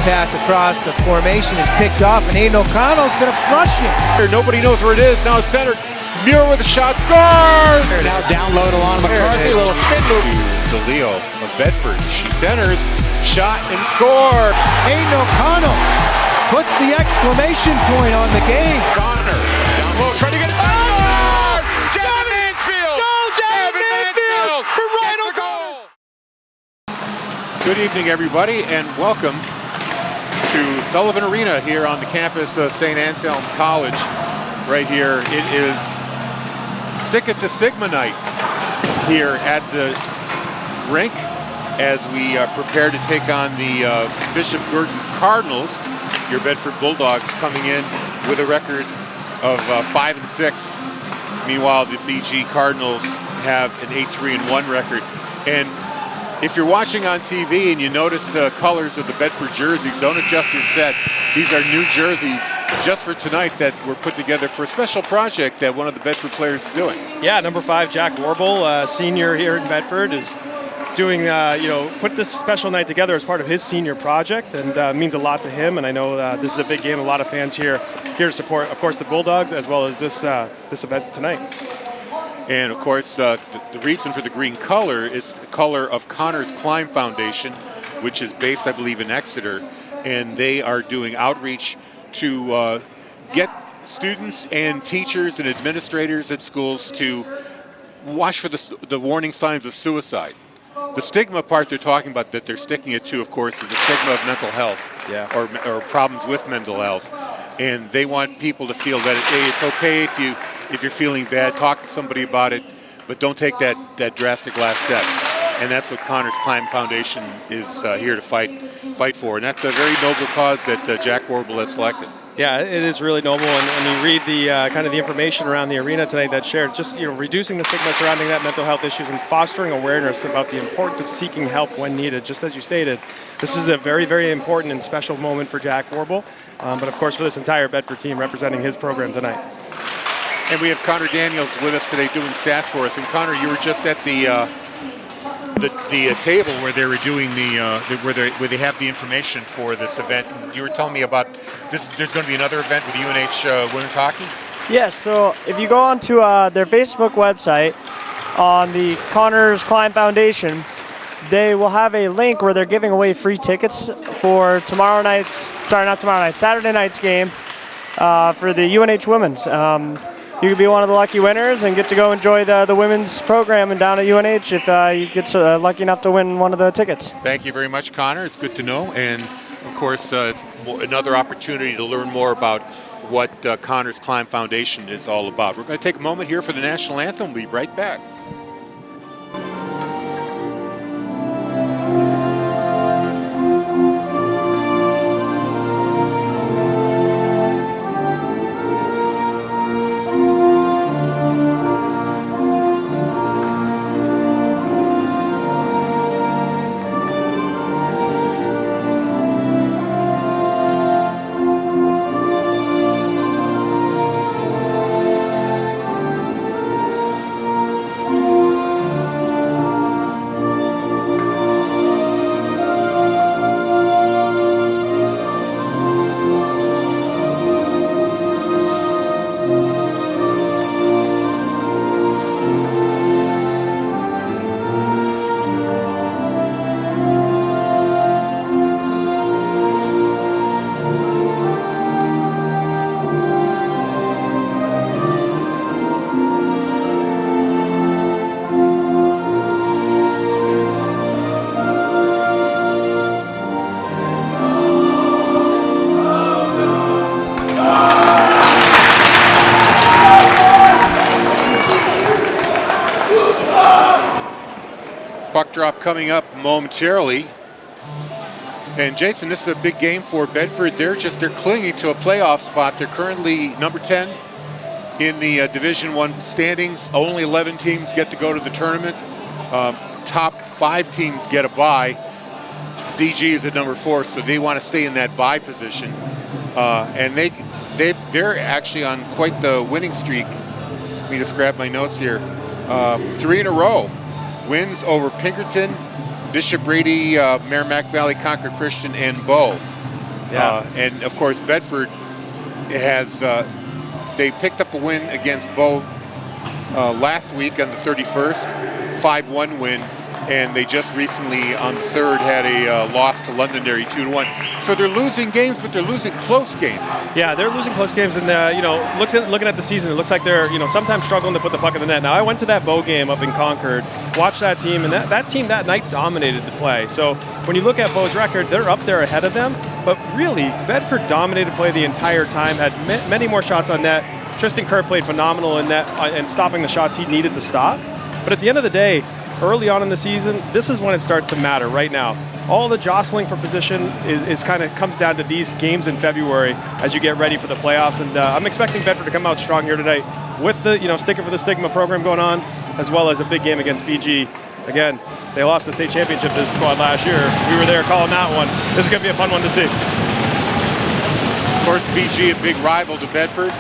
pass across the formation is picked off, and Aiden O'Connell's going to flush him. Nobody knows where it is. Now it's centered. Muir with a shot. Score! Now down low to Lon McCarthy. Little spin move. To Leo of Bedford. She centers. Shot and score. Aiden O'Connell puts the exclamation point on the game. Connor down low, trying to get it. Oh! Javin Mansfield! Go, Javin Mansfield! From right on goal! Good evening, everybody, and welcome to Sullivan Arena here on the campus of St. Anselm College. Right here, it is Stick It to Stigma night here at the rink as we prepare to take on the Bishop Guertin Cardinals. Your Bedford Bulldogs coming in with a record of 5-6. Meanwhile, the BG Cardinals have an 8-3-1 record. And if you're watching on TV and you notice the colors of the Bedford jerseys, don't adjust your set. These are new jerseys just for tonight that were put together for a special project that one of the Bedford players is doing. Yeah, number 5, Jack Warble, senior here in Bedford, is doing, put this special night together as part of his senior project, and means a lot to him. And I know this is a big game. A lot of fans here to support, of course, the Bulldogs as well as this event tonight. And of course, the reason for the green color is the color of Connor's Climb Foundation, which is based, I believe, in Exeter, and they are doing outreach to get students and teachers and administrators at schools to watch for the warning signs of suicide. The stigma part they're talking about that they're sticking it to, of course, is the stigma of mental health, or problems with mental health. And they want people to feel that it's okay if you're feeling bad, talk to somebody about it, but don't take that drastic last step. And that's what Connor's Climb Foundation is here to fight for. And that's a very noble cause that Jack Warble has selected. Yeah, it is really noble, and you read the kind of the information around the arena tonight that's shared, just reducing the stigma surrounding that mental health issues and fostering awareness about the importance of seeking help when needed. Just as you stated, this is a very, very important and special moment for Jack Warble, but of course for this entire Bedford team representing his program tonight. And we have Connor Daniels with us today doing stats for us. And Connor, you were just at the table where they were doing where they have the information for this event. You were telling me about this. There's going to be another event with UNH women's hockey. Yes. So if you go onto their Facebook website on the Connor's Climb Foundation, they will have a link where they're giving away free tickets for Saturday night's game for the UNH women's. You could be one of the lucky winners and get to go enjoy the women's program and down at UNH if you get lucky enough to win one of the tickets. Thank you very much, Connor. It's good to know. And, of course, another opportunity to learn more about what Connor's Climb Foundation is all about. We're going to take a moment here for the national anthem. We'll be right back. Puck drop coming up momentarily. And Jason, this is a big game for Bedford. They're clinging to a playoff spot. They're currently number 10 in the Division I standings. Only 11 teams get to go to the tournament. Top 5 teams get a bye. BG is at number 4, so they want to stay in that bye position. And they're actually on quite the winning streak. Let me just grab my notes here. 3 in a row. Wins over Pinkerton, Bishop Brady, Merrimack Valley, Concord Christian, and Bow. Yeah. And of course, Bedford has they picked up a win against Bow last week on the 31st, 5-1 win, and they just recently on the 3rd had a loss to Londonderry 2-1. So they're losing games, but they're losing close games. Yeah, they're losing close games, and looking at the season, it looks like they're sometimes struggling to put the puck in the net. Now, I went to that Bow game up in Concord, watched that team, and that team that night dominated the play. So when you look at Bow's record, they're up there ahead of them, but really, Bedford dominated play the entire time, had many more shots on net. Tristan Kerr played phenomenal in net and stopping the shots he needed to stop. But at the end of the day, early on in the season, this is when it starts to matter right now. All the jostling for position is kind of comes down to these games in February as you get ready for the playoffs. And I'm expecting Bedford to come out strong here tonight with the Sticking for the Stigma program going on, as well as a big game against BG. Again, they lost the state championship to this squad last year. We were there calling that one. This is going to be a fun one to see. Of course, BG, a big rival to Bedford.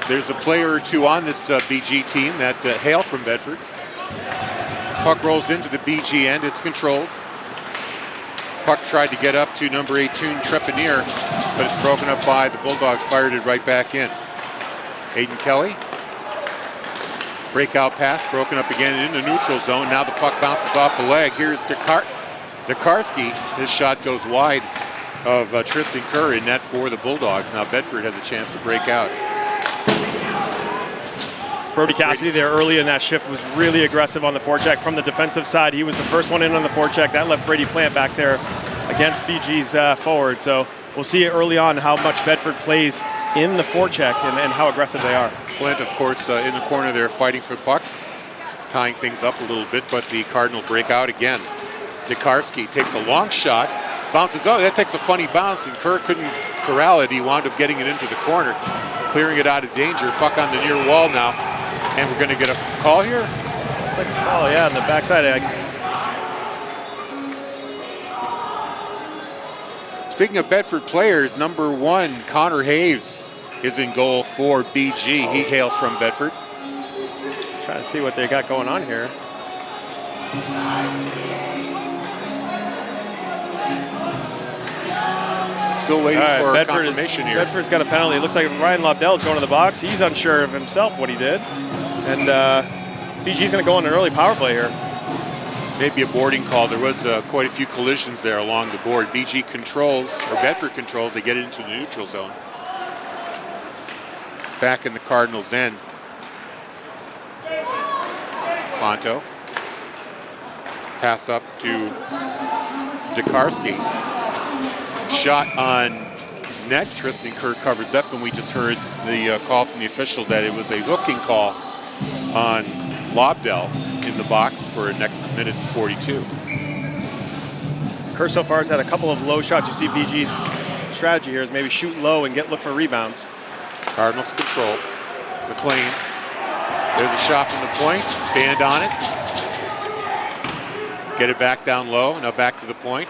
There's a player or two on this BG team that hail from Bedford. Puck rolls into the BG end. It's controlled. Puck tried to get up to number 18, Trepanier, but it's broken up by the Bulldogs, fired it right back in. Aiden Kelly. Breakout pass, broken up again in the neutral zone. Now the puck bounces off the leg. Here's Dekarski. His shot goes wide of Tristan Kerr in net for the Bulldogs. Now Bedford has a chance to break out. Brody Cassidy there early in that shift was really aggressive on the forecheck from the defensive side. He was the first one in on the forecheck. That left Brady Plant back there against BG's forward. So we'll see early on how much Bedford plays in the forecheck and how aggressive they are. Plant, of course, in the corner there fighting for the puck, tying things up a little bit, but the Cardinal break out again. Dekarski takes a long shot, bounces out. That takes a funny bounce, and Kerr couldn't corral it. He wound up getting it into the corner, clearing it out of danger. Puck on the near wall now. And we're going to get a call here? Looks like a call, yeah, on the backside. Speaking of Bedford players, number 1, Connor Haves, is in goal for BG. He hails from Bedford. Trying to see what they got going on here. Still waiting for confirmation here. Bedford's got a penalty. It looks like Ryan Lobdell's going to the box. He's unsure of himself what he did. And BG's going to go on an early power play here. Maybe a boarding call. There was quite a few collisions there along the board. BG controls, or Bedford controls, they get it into the neutral zone. Back in the Cardinals' end. Ponto. Pass up to Dekarski. Shot on net. Tristan Kerr covers up, and we just heard the call from the official that it was a hooking call on Lobdell in the box for a next minute and 42. Kerr so far has had a couple of low shots. You see BG's strategy here is maybe shoot low and look for rebounds. Cardinals control. McLean. There's a shot from the point. Band on it. Get it back down low. Now back to the point.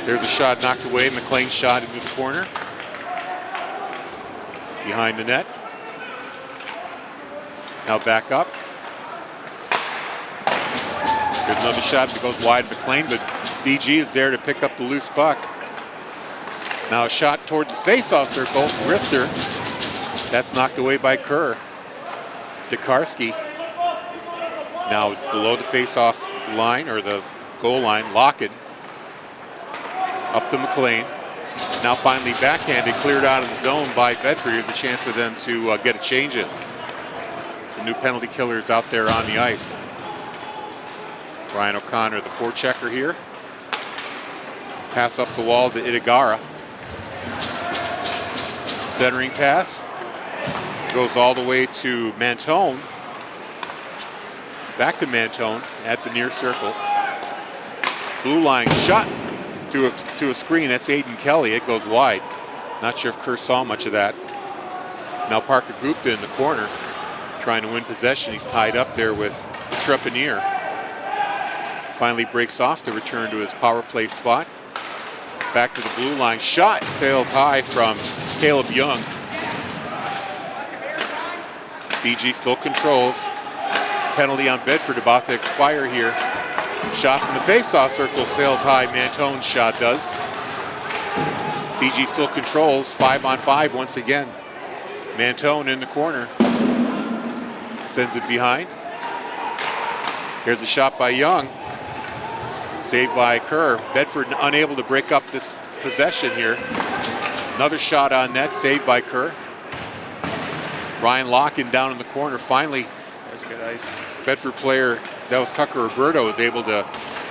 There's a shot knocked away. McLean's shot into the corner. Behind the net. Now back up. There's another shot that goes wide McLean, but BG is there to pick up the loose puck. Now a shot towards the face-off circle. Rister. That's knocked away by Kerr. Dekarski. Now below the face-off line, or the goal line, Locken. Up to McLean. Now finally backhanded, cleared out of the zone by Bedford. Here's a chance for them to get a change in. Some new penalty killers out there on the ice. Brian O'Connor, the forechecker here. Pass up the wall to Itagara. Centering pass. Goes all the way to Mantone. Back to Mantone at the near circle. Blue line shot to a screen. That's Aiden Kelly. It goes wide. Not sure if Kerr saw much of that. Now Parker Gupta in the corner, trying to win possession. He's tied up there with Trepanier. Finally breaks off to return to his power play spot. Back to the blue line. Shot sails high from Caleb Young. BG still controls. Penalty on Bedford about to expire here. Shot from the face-off circle sails high. Mantone's shot does. BG still controls 5-on-5 once again. Mantone in the corner. Sends it behind. Here's a shot by Young. Saved by Kerr. Bedford unable to break up this possession here. Another shot on net, saved by Kerr. Ryan Locken down in the corner. Finally, There's a good ice. Bedford player, that was Tucker Roberto, was able to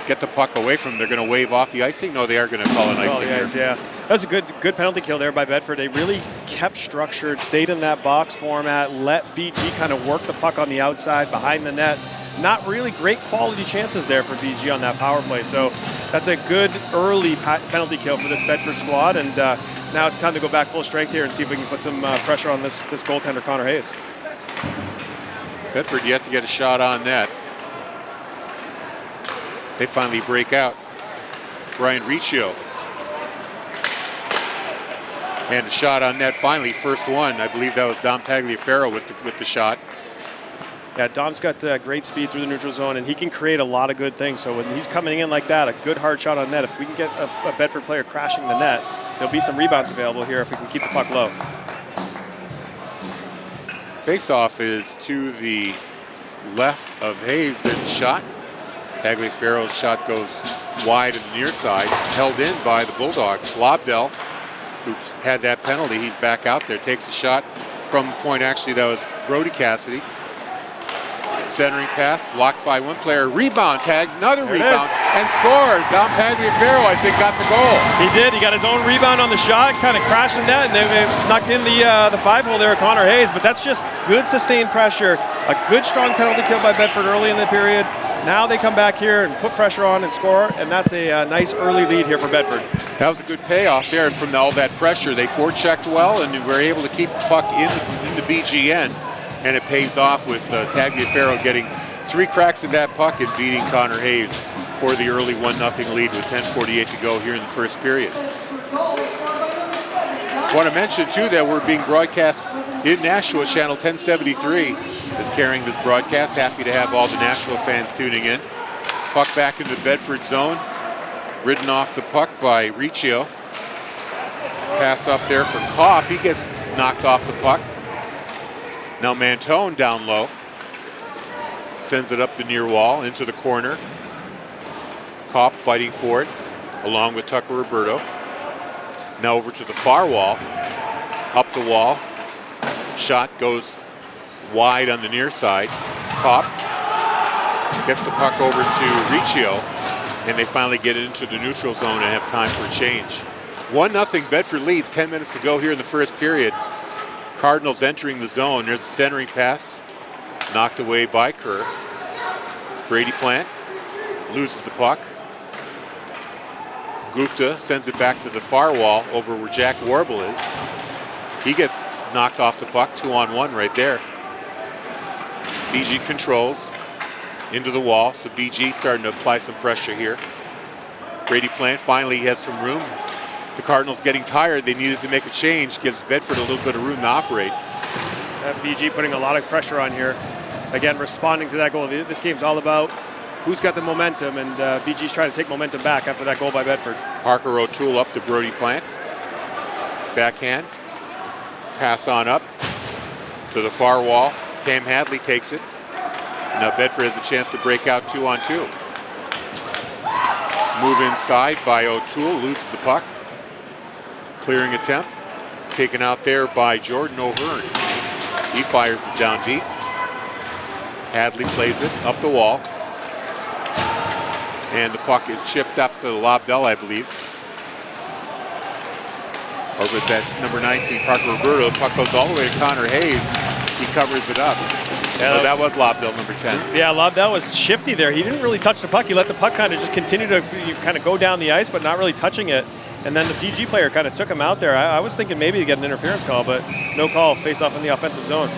get the puck away from him. They're going to wave off the icing. No, they are going to call an icing here. Yeah. That was a good penalty kill there by Bedford. They really kept structured, stayed in that box format, let BG kind of work the puck on the outside behind the net. Not really great quality chances there for BG on that power play. So that's a good early penalty kill for this Bedford squad. And now it's time to go back full strength here and see if we can put some pressure on this goaltender, Connor Hayes. Bedford yet to get a shot on net. They finally break out. Brian Riccio. And a shot on net finally, first one. I believe that was Dom Tagliaferro with the shot. Yeah, Dom's got great speed through the neutral zone, and he can create a lot of good things. So when he's coming in like that, a good hard shot on net, if we can get a Bedford player crashing the net, there'll be some rebounds available here if we can keep the puck low. Face-off is to the left of Hayes. There's a shot. Tagliaferro's shot goes wide in the near side, held in by the Bulldogs. Lobdell, who had that penalty, he's back out there, takes a shot from the point. Actually, that was Brody Cassidy. Centering pass, blocked by one player. Rebound, tags another rebound, and scores. Dom Tagliaferro, I think, got the goal. He did. He got his own rebound on the shot, kind of crashed the net, and then it snuck in the 5-hole there at Connor Hayes. But that's just good sustained pressure. A good, strong penalty kill by Bedford early in the period. Now they come back here and put pressure on and score, and that's a nice early lead here for Bedford. That was a good payoff there from all that pressure. They forechecked well, and were able to keep the puck in the BG end. And it pays off with Tagliaferro getting 3 cracks at that puck and beating Connor Hayes for the early 1-0 lead with 10:48 to go here in the first period. I want to mention, too, that we're being broadcast in Nashua. Channel 1073 is carrying this broadcast. Happy to have all the Nashua fans tuning in. Puck back into Bedford zone. Ridden off the puck by Riccio. Pass up there for Kopp. He gets knocked off the puck. Now Mantone down low, sends it up the near wall into the corner. Kopp fighting for it, along with Tucker Roberto. Now over to the far wall, up the wall. Shot goes wide on the near side. Kopp gets the puck over to Riccio, and they finally get it into the neutral zone and have time for a change. 1-0 Bedford leads, 10 minutes to go here in the first period. Cardinals entering the zone. There's a centering pass, knocked away by Kerr. Brady Plant loses the puck. Gupta sends it back to the far wall over where Jack Warble is. He gets knocked off the puck, 2-on-1 right there. BG controls into the wall, so BG starting to apply some pressure here. Brady Plant finally has some room. The Cardinals getting tired, they needed to make a change, gives Bedford a little bit of room to operate. BG putting a lot of pressure on here. Again, responding to that goal. This game's all about who's got the momentum, and BG's trying to take momentum back after that goal by Bedford. Parker O'Toole up to Brody Plant. Backhand. Pass on up to the far wall. Cam Hadley takes it. Now Bedford has a chance to break out 2-on-2. Move inside by O'Toole, loses the puck. Clearing attempt, taken out there by Jordan O'Hearn. He fires it down deep. Hadley plays it up the wall. And the puck is chipped up to Lobdell, I believe. Or was that number 19, Parker Roberto? The puck goes all the way to Connor Hayes. He covers it up. Yeah, that was Lobdell, number 10. Yeah, Lobdell was shifty there. He didn't really touch the puck. He let the puck kind of just continue to kind of go down the ice, but not really touching it. And then the PG player kind of took him out there. I was thinking maybe to get an interference call, but no call. Face off in the offensive zone.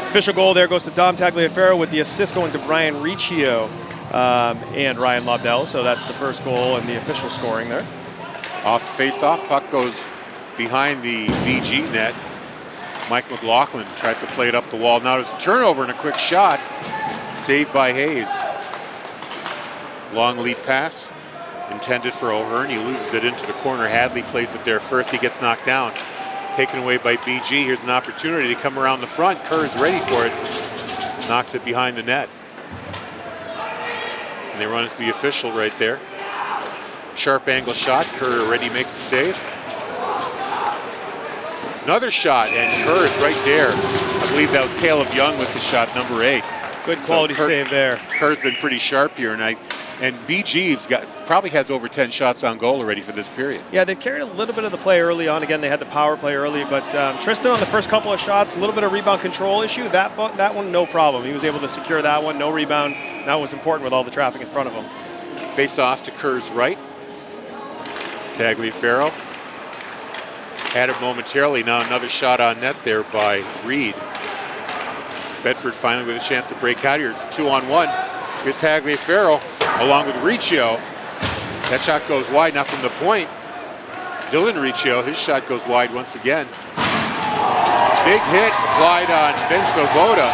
Official goal there goes to Dom Tagliaferro, with the assist going to Brian Riccio and Ryan Lobdell. So that's the first goal and the official scoring there. Off the face-off, puck goes behind the BG net. Mike McLaughlin tries to play it up the wall. Now there's a turnover and a quick shot. Saved by Hayes. Long lead pass. intended for O'Hearn. He loses it into the corner. Hadley plays it there first. He gets knocked down. Taken away by BG. Here's an opportunity to come around the front. Kerr is ready for it. Knocks it behind the net. And they run it to the official right there. Sharp angle shot. Kerr already makes the save. Another shot, and Kerr is right there. I believe that was Caleb Young with the shot, number 8. Good quality save there. Kerr's been pretty sharp here, and BG's probably has over 10 shots on goal already for this period. Yeah, they carried a little bit of the play early on. Again, they had the power play early, but Tristan on the first couple of shots, a little bit of rebound control issue. That one, no problem. He was able to secure that one, no rebound. That was important with all the traffic in front of him. Face off to Kerr's right. Tagliaferro had it momentarily. Now another shot on net there by Reed. Bedford finally with a chance to break out here. It's a 2-on-1. Here's Tagliaferro along with Riccio. That shot goes wide, not from the point. Dylan Riccio, his shot goes wide once again. Big hit applied on Ben Swoboda.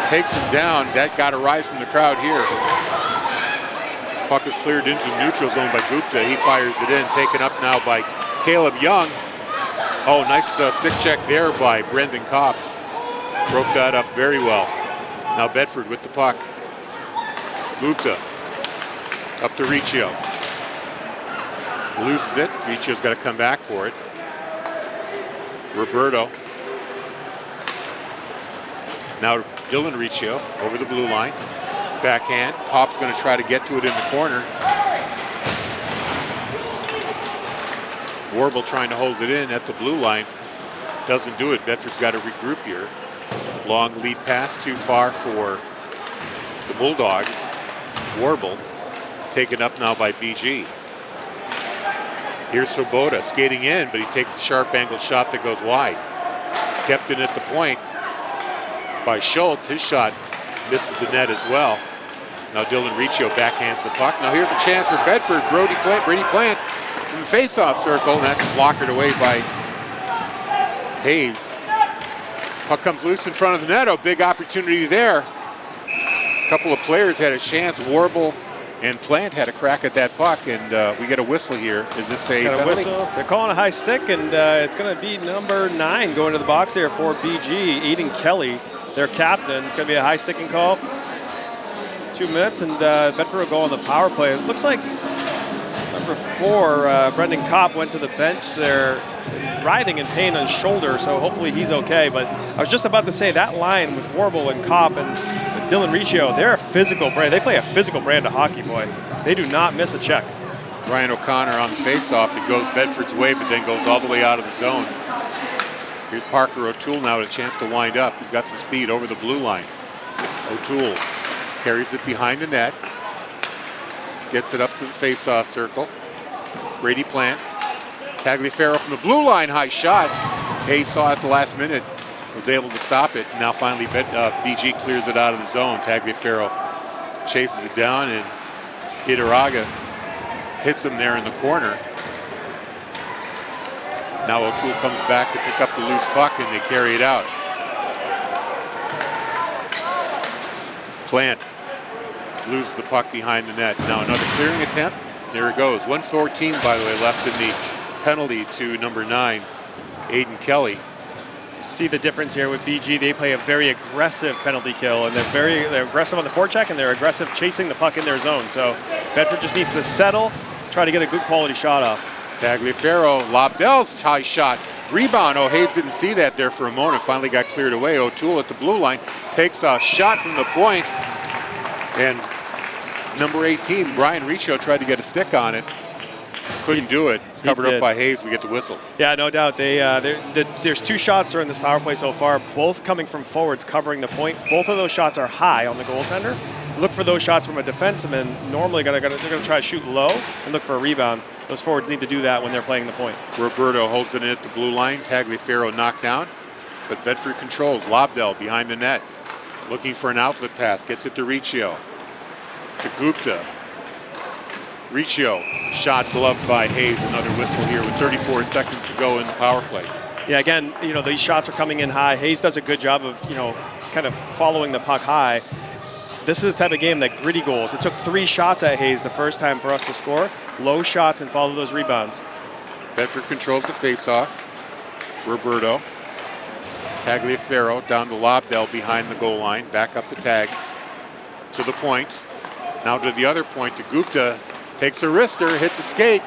Takes him down. That got a rise from the crowd here. Puck is cleared into the neutral zone by Gupta. He fires it in, taken up now by Caleb Young. Oh, nice stick check there by Brendan Kopp. Broke that up very well. Now Bedford with the puck. Gupta up to Riccio. Loses it. Riccio's got to come back for it. Roberto. Now Dylan Riccio over the blue line. Backhand. Pop's going to try to get to it in the corner. Warble trying to hold it in at the blue line. Doesn't do it. Bedford's got to regroup here. Long lead pass too far for the Bulldogs. Warble taken up now by BG. Here's Swoboda skating in, but he takes a sharp angled shot that goes wide. Kept in at the point by Schultz. His shot misses the net as well. Now Dylan Riccio backhands the puck. Now here's a chance for Bedford. Brady Plant from the face-off circle, and that's blockered away by Hayes. Puck comes loose in front of the net. A big opportunity there. A couple of players had a chance. Warble and Plant had a crack at that puck, and we get a whistle here. Is this a got a penalty? whistle. They're calling a high stick, and it's going to be number 9 going to the box here for BG. Aiden Kelly, their captain. It's going to be a high sticking call. 2 minutes, and Bedford will go on the power play. It looks like number 4, Brendan Kopp, went to the bench there, writhing in pain on his shoulder, so hopefully he's okay. But I was just about to say, that line with Warble and Kopp and Dylan Riccio, they're a physical brand. They play a physical brand of hockey, boy. They do not miss a check. Ryan O'Connor on the face-off. It goes Bedford's way, but then goes all the way out of the zone. Here's Parker O'Toole now with a chance to wind up. He's got some speed over the blue line. O'Toole carries it behind the net. Gets it up to the face-off circle. Brady Plant. Tagliaferro from the blue line, high shot. Hayes saw it the last minute, was able to stop it. Now finally BG clears it out of the zone. Tagliaferro chases it down, and Hidaraga hits him there in the corner. Now O'Toole comes back to pick up the loose puck, and they carry it out. Plant loses the puck behind the net. Now another clearing attempt. There it goes. 1:14, by the way, left in the penalty to number 9, Aiden Kelly. See the difference here with BG. They play a very aggressive penalty kill, and they're aggressive on the forecheck, and they're aggressive chasing the puck in their zone. So Bedford just needs to settle, try to get a good quality shot off. Tagliaferro, Lobdell's high shot. Rebound. Oh, Hayes didn't see that there for a moment. Finally got cleared away. O'Toole at the blue line takes a shot from the point, and number 18, Brian Riccio, tried to get a stick on it. Couldn't do it. Covered up by Hayes. We get the whistle. Yeah, no doubt. There's 2 shots during this power play so far, both coming from forwards covering the point. Both of those shots are high on the goaltender. Look for those shots from a defenseman. Normally they're going to try to shoot low and look for a rebound. Those forwards need to do that when they're playing the point. Roberto holds it in at the blue line. Tagliaferro knocked down, but Bedford controls. Lobdell behind the net, looking for an outlet pass. Gets it to Riccio. To Gupta. Riccio, shot gloved by Hayes. Another whistle here with 34 seconds to go in the power play. Yeah, again, these shots are coming in high. Hayes does a good job of, kind of following the puck high. this is the type of game that gritty goals. It took 3 shots at Hayes the first time for us to score. Low shots and follow those rebounds. Bedford controls the faceoff. Roberto. Tagliaferro down to Lobdell behind the goal line. Back up the tags to the point. Now to the other point to Gupta. Takes a wrister, hits a skate.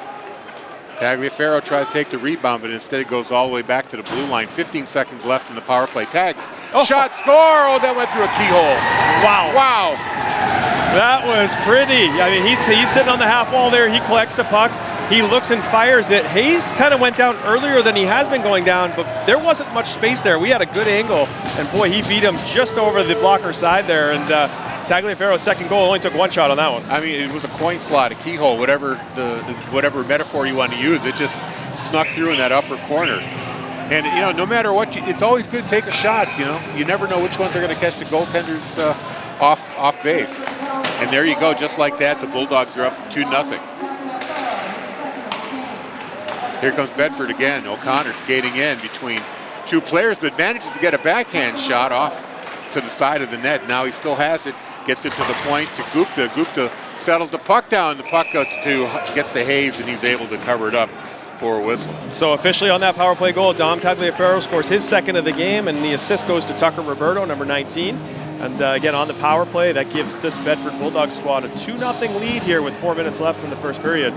Tagliaferro tried to take the rebound, but instead it goes all the way back to the blue line. 15 seconds left in the power play. Tags. Oh. Shot, score! Oh, that went through a keyhole. Wow. Wow. That was pretty. I mean, he's sitting on the half wall there. He collects the puck. He looks and fires it. Hayes kind of went down earlier than he has been going down, but there wasn't much space there. We had a good angle, and boy, he beat him just over the blocker side there. And Tagliaferro's second goal only took 1 shot on that one. I mean, it was a coin slot, a keyhole, whatever whatever metaphor you want to use. It just snuck through in that upper corner. And you know, no matter what, it's always good to take a shot. You know, you never know which ones are going to catch the goaltenders off base. And there you go, just like that, the Bulldogs are up 2-0. Here comes Bedford again. O'Connor skating in between 2 players, but manages to get a backhand shot off to the side of the net. Now he still has it, gets it to the point to Gupta. Gupta settles the puck down. The puck gets to Hayes, and he's able to cover it up for a whistle. So officially on that power play goal, Dom Tagliaferro scores his second of the game, and the assist goes to Tucker Roberto, number 19. And again, on the power play, that gives this Bedford Bulldogs squad a 2-0 lead here with 4 minutes left in the first period.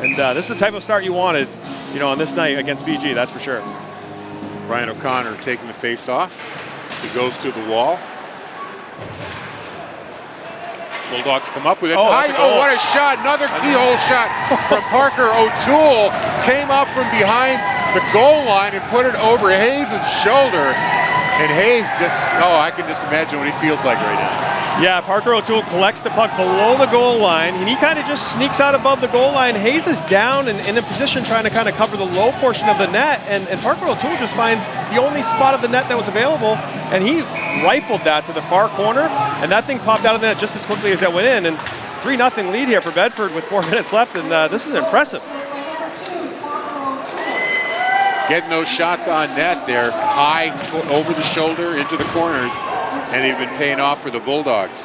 And this is the type of start you wanted, you know, on this night against BG, that's for sure. Ryan O'Connor taking the face off. He goes to the wall. Bulldogs come up with it. Oh, what a shot. Another keyhole shot from Parker O'Toole. Came up from behind the goal line and put it over Hayes' shoulder. And Hayes I can just imagine what he feels like right now. Yeah, Parker O'Toole collects the puck below the goal line, and he kind of just sneaks out above the goal line. Hayes is down and in a position trying to kind of cover the low portion of the net, and Parker O'Toole just finds the only spot of the net that was available, and he rifled that to the far corner, and that thing popped out of the net just as quickly as that went in. And 3-0 lead here for Bedford with 4 minutes left, and this is impressive. Getting those shots on net there, high over the shoulder into the corners, and they've been paying off for the Bulldogs.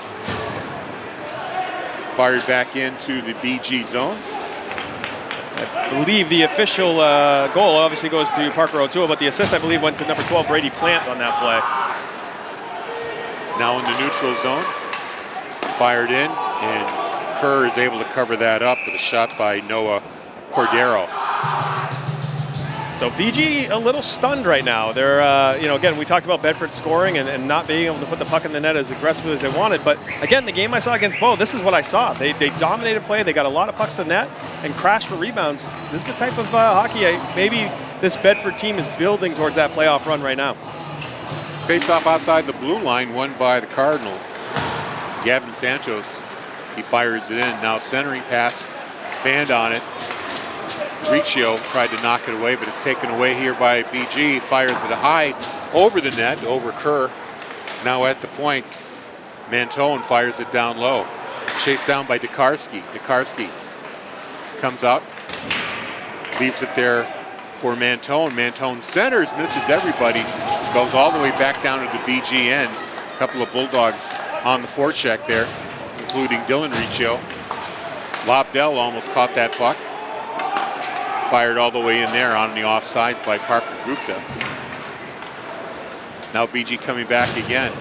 Fired back into the BG zone. I believe the official goal obviously goes to Parker O'Toole, but the assist, I believe, went to number 12, Brady Plant, on that play. Now in the neutral zone. Fired in, and Kerr is able to cover that up with a shot by Noah Cordero. So BG a little stunned right now. They're, again, we talked about Bedford scoring and not being able to put the puck in the net as aggressively as they wanted. But again, the game I saw against Bow, this is what I saw. They dominated play. They got a lot of pucks to the net and crashed for rebounds. This is the type of hockey maybe this Bedford team is building towards that playoff run right now. Face off outside the blue line, won by the Cardinal. Gavin Santos, he fires it in. Now centering pass, fanned on it. Riccio tried to knock it away, but it's taken away here by BG. Fires it high over the net, over Kerr. Now at the point, Mantone fires it down low. Chased down by Dekarski. Dekarski comes up, leaves it there for Mantone. Mantone centers, misses everybody, goes all the way back down to the BG end. A couple of Bulldogs on the forecheck there, including Dylan Riccio. Lobdell almost caught that puck. Fired all the way in there on the offsides by Parker Gupta. Now BG coming back again.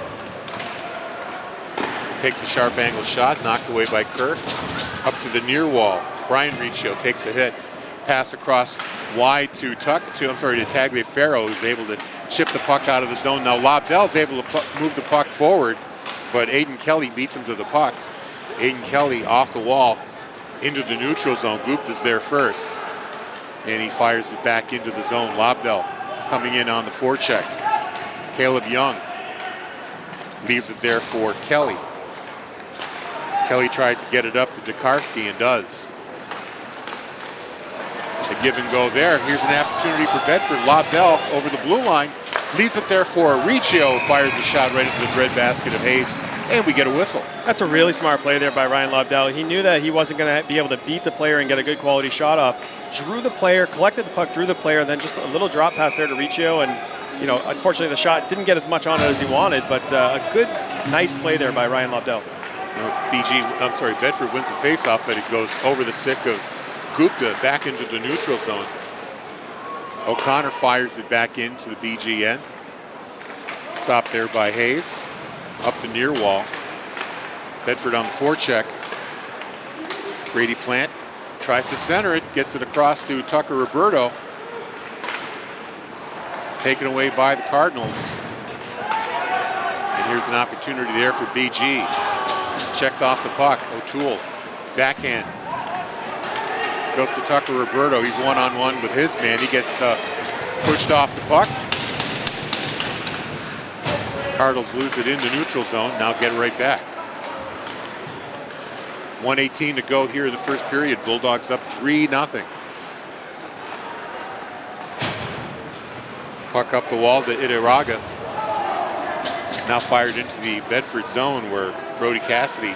Takes a sharp angle shot, knocked away by Kerr. Up to the near wall. Brian Riccio takes a hit. Pass across wide to Tagliaferro, who's able to chip the puck out of the zone. Now Lobdell's able to move the puck forward, but Aiden Kelly beats him to the puck. Aiden Kelly off the wall into the neutral zone. Gupta's there first. And he fires it back into the zone. Lobdell coming in on the forecheck. Caleb Young leaves it there for Kelly. Kelly tried to get it up to Dekarski and does. A give and go there. Here's an opportunity for Bedford. Lobdell over the blue line. Leaves it there for Riccio. Fires a shot right into the breadbasket of Hayes. And we get a whistle. That's a really smart play there by Ryan Lobdell. He knew that he wasn't going to be able to beat the player and get a good quality shot off. Drew the player, collected the puck, drew the player, then just a little drop pass there to Riccio. And, unfortunately the shot didn't get as much on it as he wanted, but a good, nice play there by Ryan Lobdell. Bedford wins the faceoff, but it goes over the stick of Gupta back into the neutral zone. O'Connor fires it back into the BG end. Stopped there by Hayes. Up the near wall. Bedford on the forecheck. Brady Plant tries to center it, gets it across to Tucker Roberto. Taken away by the Cardinals. And here's an opportunity there for BG. Checked off the puck. O'Toole, backhand. Goes to Tucker Roberto. He's one-on-one with his man. He gets pushed off the puck. Cardinals lose it in the neutral zone. Now get it right back. 1:18 to go here in the first period. Bulldogs up 3-0. Puck up the wall to Itiraga. Now fired into the Bedford zone where Brody Cassidy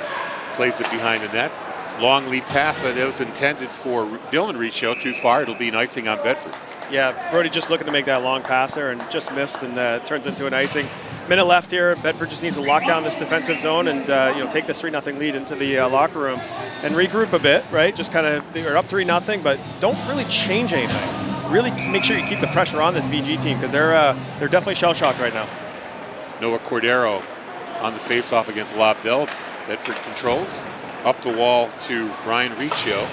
plays it behind the net. Long lead pass that was intended for Dylan Riccio. Too far. It'll be an icing on Bedford. Yeah, Brody just looking to make that long pass there and just missed, and turns into an icing. Minute left here. Bedford just needs to lock down this defensive zone and take this 3-0 lead into the locker room and regroup a bit, right? Just kind of, they're up 3-0, but don't really change anything. Really make sure you keep the pressure on this BG team because they're definitely shell-shocked right now. Noah Cordero on the face-off against Lobdell. Bedford controls. Up the wall to Brian Riccio.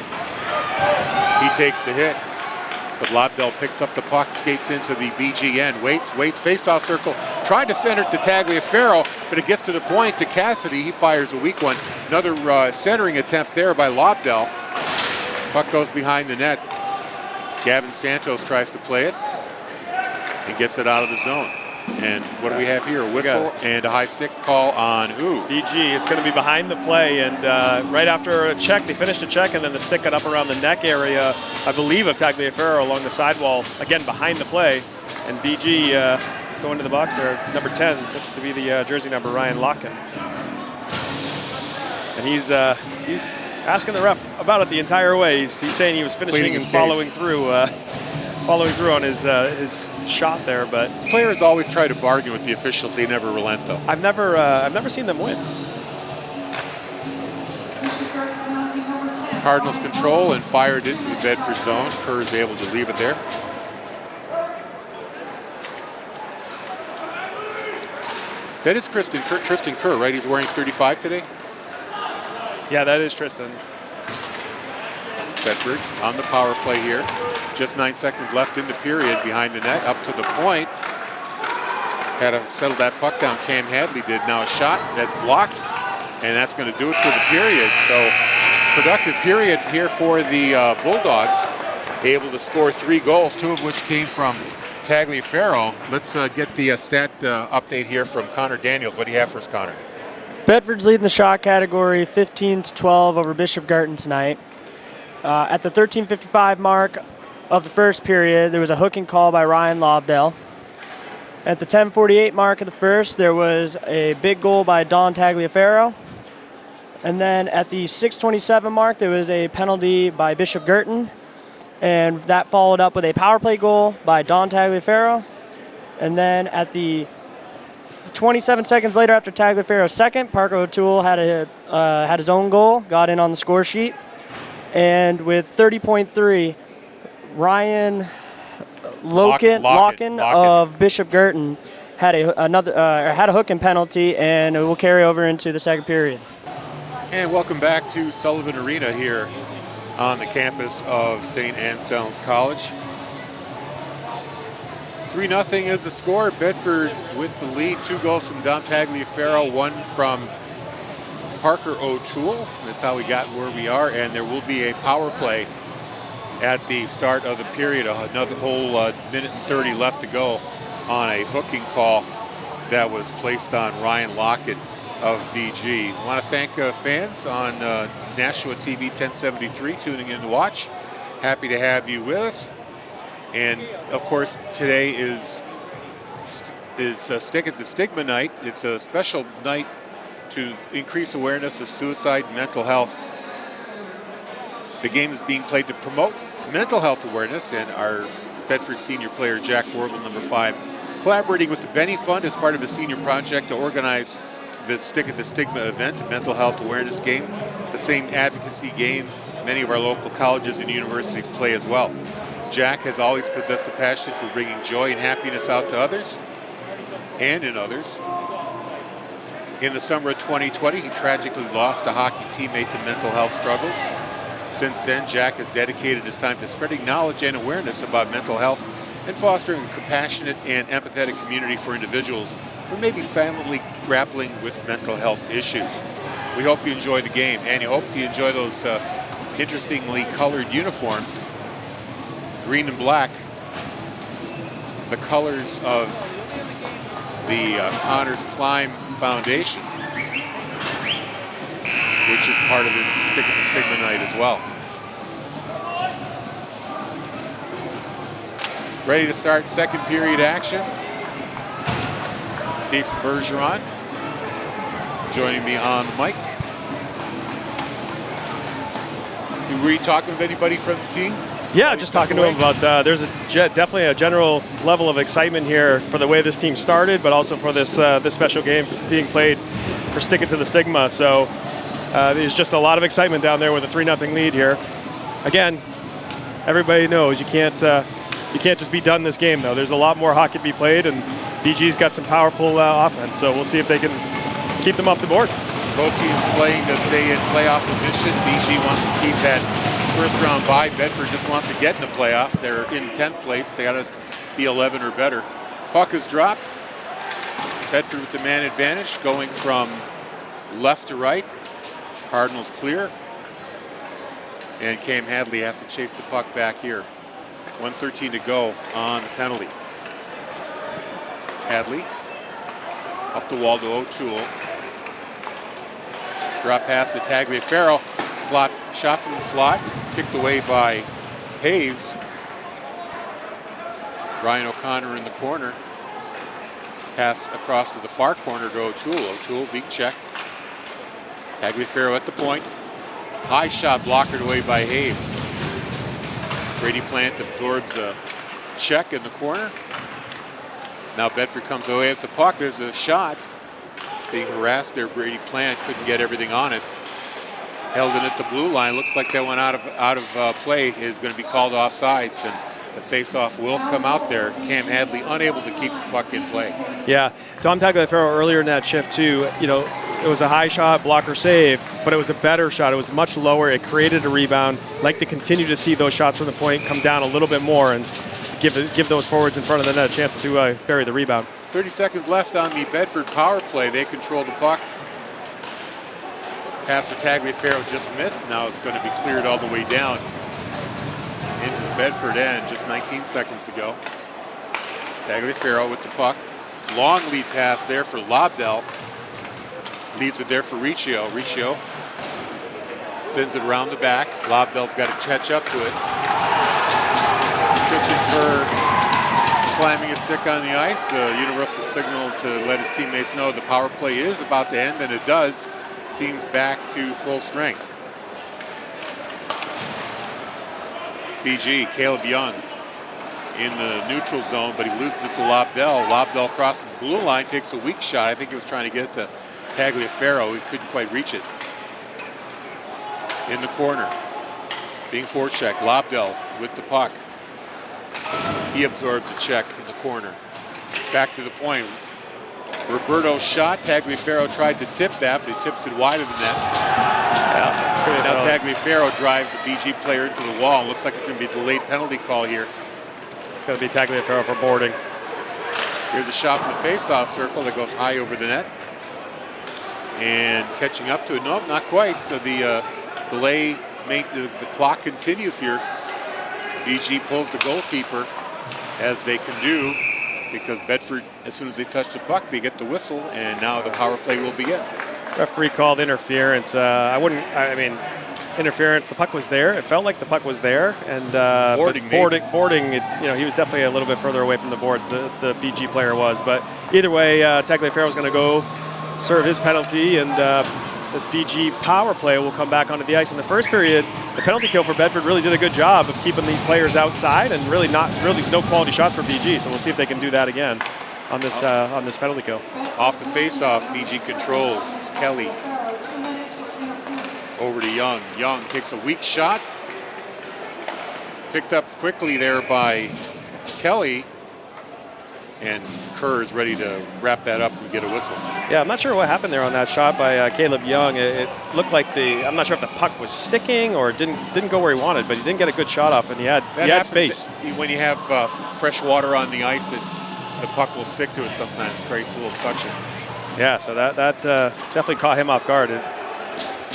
He takes the hit, but Lobdell picks up the puck, skates into the BG end, waits, face-off circle, trying to center it to Tagliaferro, but it gets to the point to Cassidy. He fires a weak one. Another centering attempt there by Lobdell. Puck goes behind the net. Gavin Santos tries to play it and gets it out of the zone. And what do we have here? A whistle and a high stick call on who? BG. It's going to be behind the play, and right after a check, they finished a check, and then the stick got up around the neck area, I believe, of Tagliaferro along the sidewall, again behind the play. And BG is going to the box there. Number 10 looks to be the jersey number, Ryan Locken. And he's asking the ref about it the entire way. He's saying he was finishing and following through on his shot there, but players always try to bargain with the officials. They never relent, though. I've never seen them win. Cardinals control and fired into the Bedford zone. Kerr is able to leave it there. That is Tristan Kerr, right? He's wearing 35 today. Yeah, that is Tristan. Bedford on the power play here. Just 9 seconds left in the period behind the net, up to the point. Had to settle that puck down, Cam Hadley did. Now a shot that's blocked, and that's going to do it for the period. So productive period here for the Bulldogs. Able to score 3 goals, 2 of which came from Tagliaferro. Let's get the stat update here from Connor Daniels. What do you have for us, Connor? Bedford's leading the shot category 15-12 over Bishop Guertin tonight. At the 13:55 mark of the first period, there was a hooking call by Ryan Lobdell. At the 10:48 mark of the first, there was a big goal by Don Tagliaferro. And then at the 6:27 mark, there was a penalty by Bishop Guertin. And that followed up with a power play goal by Don Tagliaferro. And then at the 27 seconds later after Tagliaferro's second, Parker O'Toole had his own goal, got in on the score sheet. And with 30.3, Ryan Locken of Bishop Guertin had a hooking penalty, and it will carry over into the second period. And welcome back to Sullivan Arena here on the campus of St. Anselm's College. 3-0 is the score. Bedford with the lead. 2 goals from Don Tagliaferro, 1 from Parker O'Toole. That's how we got where we are, and there will be a power play at the start of the period. Another whole minute and 30 left to go on a hooking call that was placed on Ryan Lockett of BG. I want to thank fans on Nashua TV 1073 tuning in to watch. Happy to have you with us. And of course, today is Stick at the Stigma Night. It's a special night to increase awareness of suicide and mental health. The game is being played to promote mental health awareness, and our Bedford senior player, Jack Warble, number 5, collaborating with the Benny Fund as part of a senior project to organize the Stick at the Stigma event, a mental health awareness game, the same advocacy game many of our local colleges and universities play as well. Jack has always possessed a passion for bringing joy and happiness out to others and in others. In the summer of 2020, he tragically lost a hockey teammate to mental health struggles. Since then, Jack has dedicated his time to spreading knowledge and awareness about mental health and fostering a compassionate and empathetic community for individuals who may be silently grappling with mental health issues. We hope you enjoy the game, and we hope you enjoy those interestingly colored uniforms, green and black, the colors of the Connors Climb Foundation, which is part of this Stick at the Stigma night as well. Ready to start second period action. Jason Bergeron joining me on the mic. Were you talking with anybody from the team? Yeah, just talking to him about there's definitely a general level of excitement here for the way this team started, but also for this this special game being played for Stick It to the Stigma. So there's just a lot of excitement down there with a 3-0 lead here. Again, everybody knows you can't just be done this game though. There's a lot more hockey to be played, and BG's got some powerful offense. So we'll see if they can keep them off the board. Both teams playing to stay in playoff position. BG wants to keep that first round bye. Bedford just wants to get in the playoffs. They're in 10th place. They got to be 11 or better. Puck is dropped. Bedford with the man advantage, going from left to right. Cardinals clear. And Cam Hadley has to chase the puck back here. 1:13 to go on the penalty. Hadley up the wall to O'Toole. Drop pass to Tagliaferro. Slot shot from the slot, kicked away by Hayes. Ryan O'Connor in the corner. Pass across to the far corner to O'Toole. O'Toole being checked. Tagliaferro at the point. High shot blockered away by Hayes. Brady Plant absorbs a check in the corner. Now Bedford comes away with the puck. There's a shot. Being harassed there, Brady Plant couldn't get everything on it. Held it at the blue line. Looks like that went out of play. Is going to be called offsides, and the face-off will come out there. Cam Hadley unable to keep the puck in play. Yeah, Dom Tagliaferro earlier in that shift too. You know, it was a high shot, blocker save, but it was a better shot. It was much lower. It created a rebound. Like to continue to see those shots from the point come down a little bit more and give those forwards in front of the net a chance to bury the rebound. 30 seconds left on the Bedford power play. They control the puck. Pass for Tagliaferro just missed. Now it's going to be cleared all the way down into the Bedford end. Just 19 seconds to go. Tagliaferro with the puck. Long lead pass there for Lobdell. Leaves it there for Riccio. Riccio sends it around the back. Lobdell's got to catch up to it. Tristan Kerr slamming his stick on the ice. The universal signal to let his teammates know the power play is about to end, and it does. Team's back to full strength. BG, Caleb Young in the neutral zone, but he loses it to Lobdell. Lobdell crosses the blue line, takes a weak shot. I think he was trying to get it to Tagliaferro. He couldn't quite reach it. In the corner, being forechecked. Lobdell with the puck. He absorbs a check in the corner. Back to the point. Roberto's shot. Tagliaferro tried to tip that, but he tips it wide of the net. Yeah, now Tagliaferro drives the BG player into the wall. Looks like it's going to be a delayed penalty call here. It's going to be Tagliaferro for boarding. Here's a shot from the face-off circle that goes high over the net. And catching up to it. Nope, not quite. So the delay made the clock continues here. BG pulls the goalkeeper, as they can do, because Bedford, as soon as they touch the puck, they get the whistle, and now the power play will begin. Referee called interference. I mean, interference. The puck was there. It felt like the puck was there, and boarding. He was definitely a little bit further away from the boards. The BG player was, but either way, Tagliaferro is going to go serve his penalty, and this BG power play will come back onto the ice. In the first period, the penalty kill for Bedford really did a good job of keeping these players outside, and really no quality shots for BG. So we'll see if they can do that again. on this penalty kill. Off the face-off, BG controls. It's Kelly. Over to Young. Young takes a weak shot. Picked up quickly there by Kelly. And Kerr is ready to wrap that up and get a whistle. Yeah, I'm not sure what happened there on that shot by Caleb Young. It looked like I'm not sure if the puck was sticking or didn't go where he wanted, but he didn't get a good shot off, and he had space. When you have fresh water on the ice, the puck will stick to it sometimes. Creates a little suction. Yeah, so that definitely caught him off guard.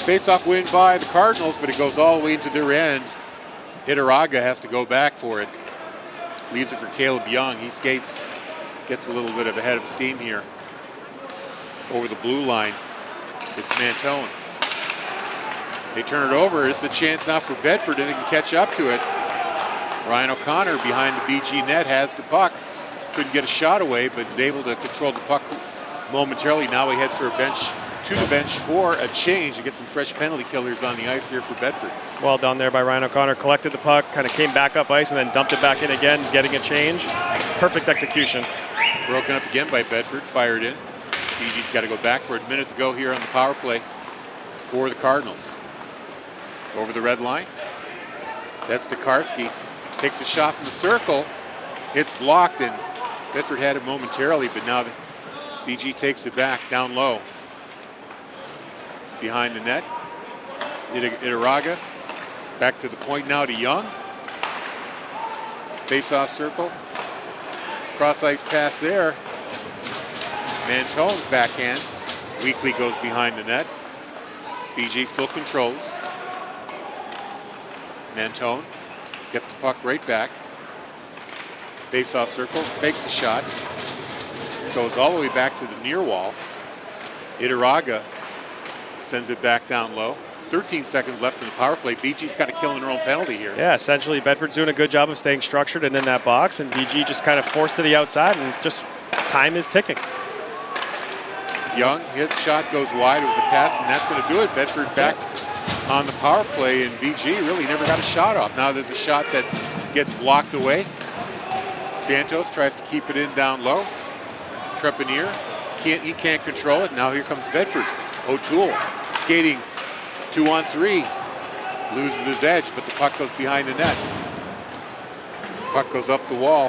Face-off win by the Cardinals, but it goes all the way into their end. Itaraga has to go back for it. Leaves it for Caleb Young. He skates. Gets a little bit of a head of steam here. Over the blue line, it's Mantone. They turn it over. It's a chance now for Bedford, and they can catch up to it. Ryan O'Connor behind the BG net has the puck. Couldn't get a shot away, but is able to control the puck momentarily. Now he heads to the bench for a change to get some fresh penalty killers on the ice here for Bedford. Well done there by Ryan O'Connor. Collected the puck, kind of came back up ice, and then dumped it back in again, getting a change. Perfect execution. Broken up again by Bedford, fired in. BG's got to go back for a minute to go here on the power play for the Cardinals. Over the red line. That's Tokarski. Takes a shot from the circle. It's blocked, and Bedford had it momentarily, but now the BG takes it back down low. Behind the net. Itaraga. Back to the point now to Young. Face-off circle. Cross-ice pass there. Mantone's backhand. Weekly goes behind the net. BG still controls. Mantone gets the puck right back. Face-off circle, fakes a shot. Goes all the way back to the near wall. Itaraga sends it back down low. 13 seconds left in the power play. BG's kind of killing their own penalty here. Yeah, essentially Bedford's doing a good job of staying structured and in that box, and BG just kind of forced to the outside, and just time is ticking. Young, his shot goes wide with the pass, and that's going to do it. Bedford back on the power play, and BG really never got a shot off. Now there's a shot that gets blocked away. Santos tries to keep it in down low. Trepanier, he can't control it. Now here comes Bedford. O'Toole skating 2-on-3, loses his edge, but the puck goes behind the net. Puck goes up the wall.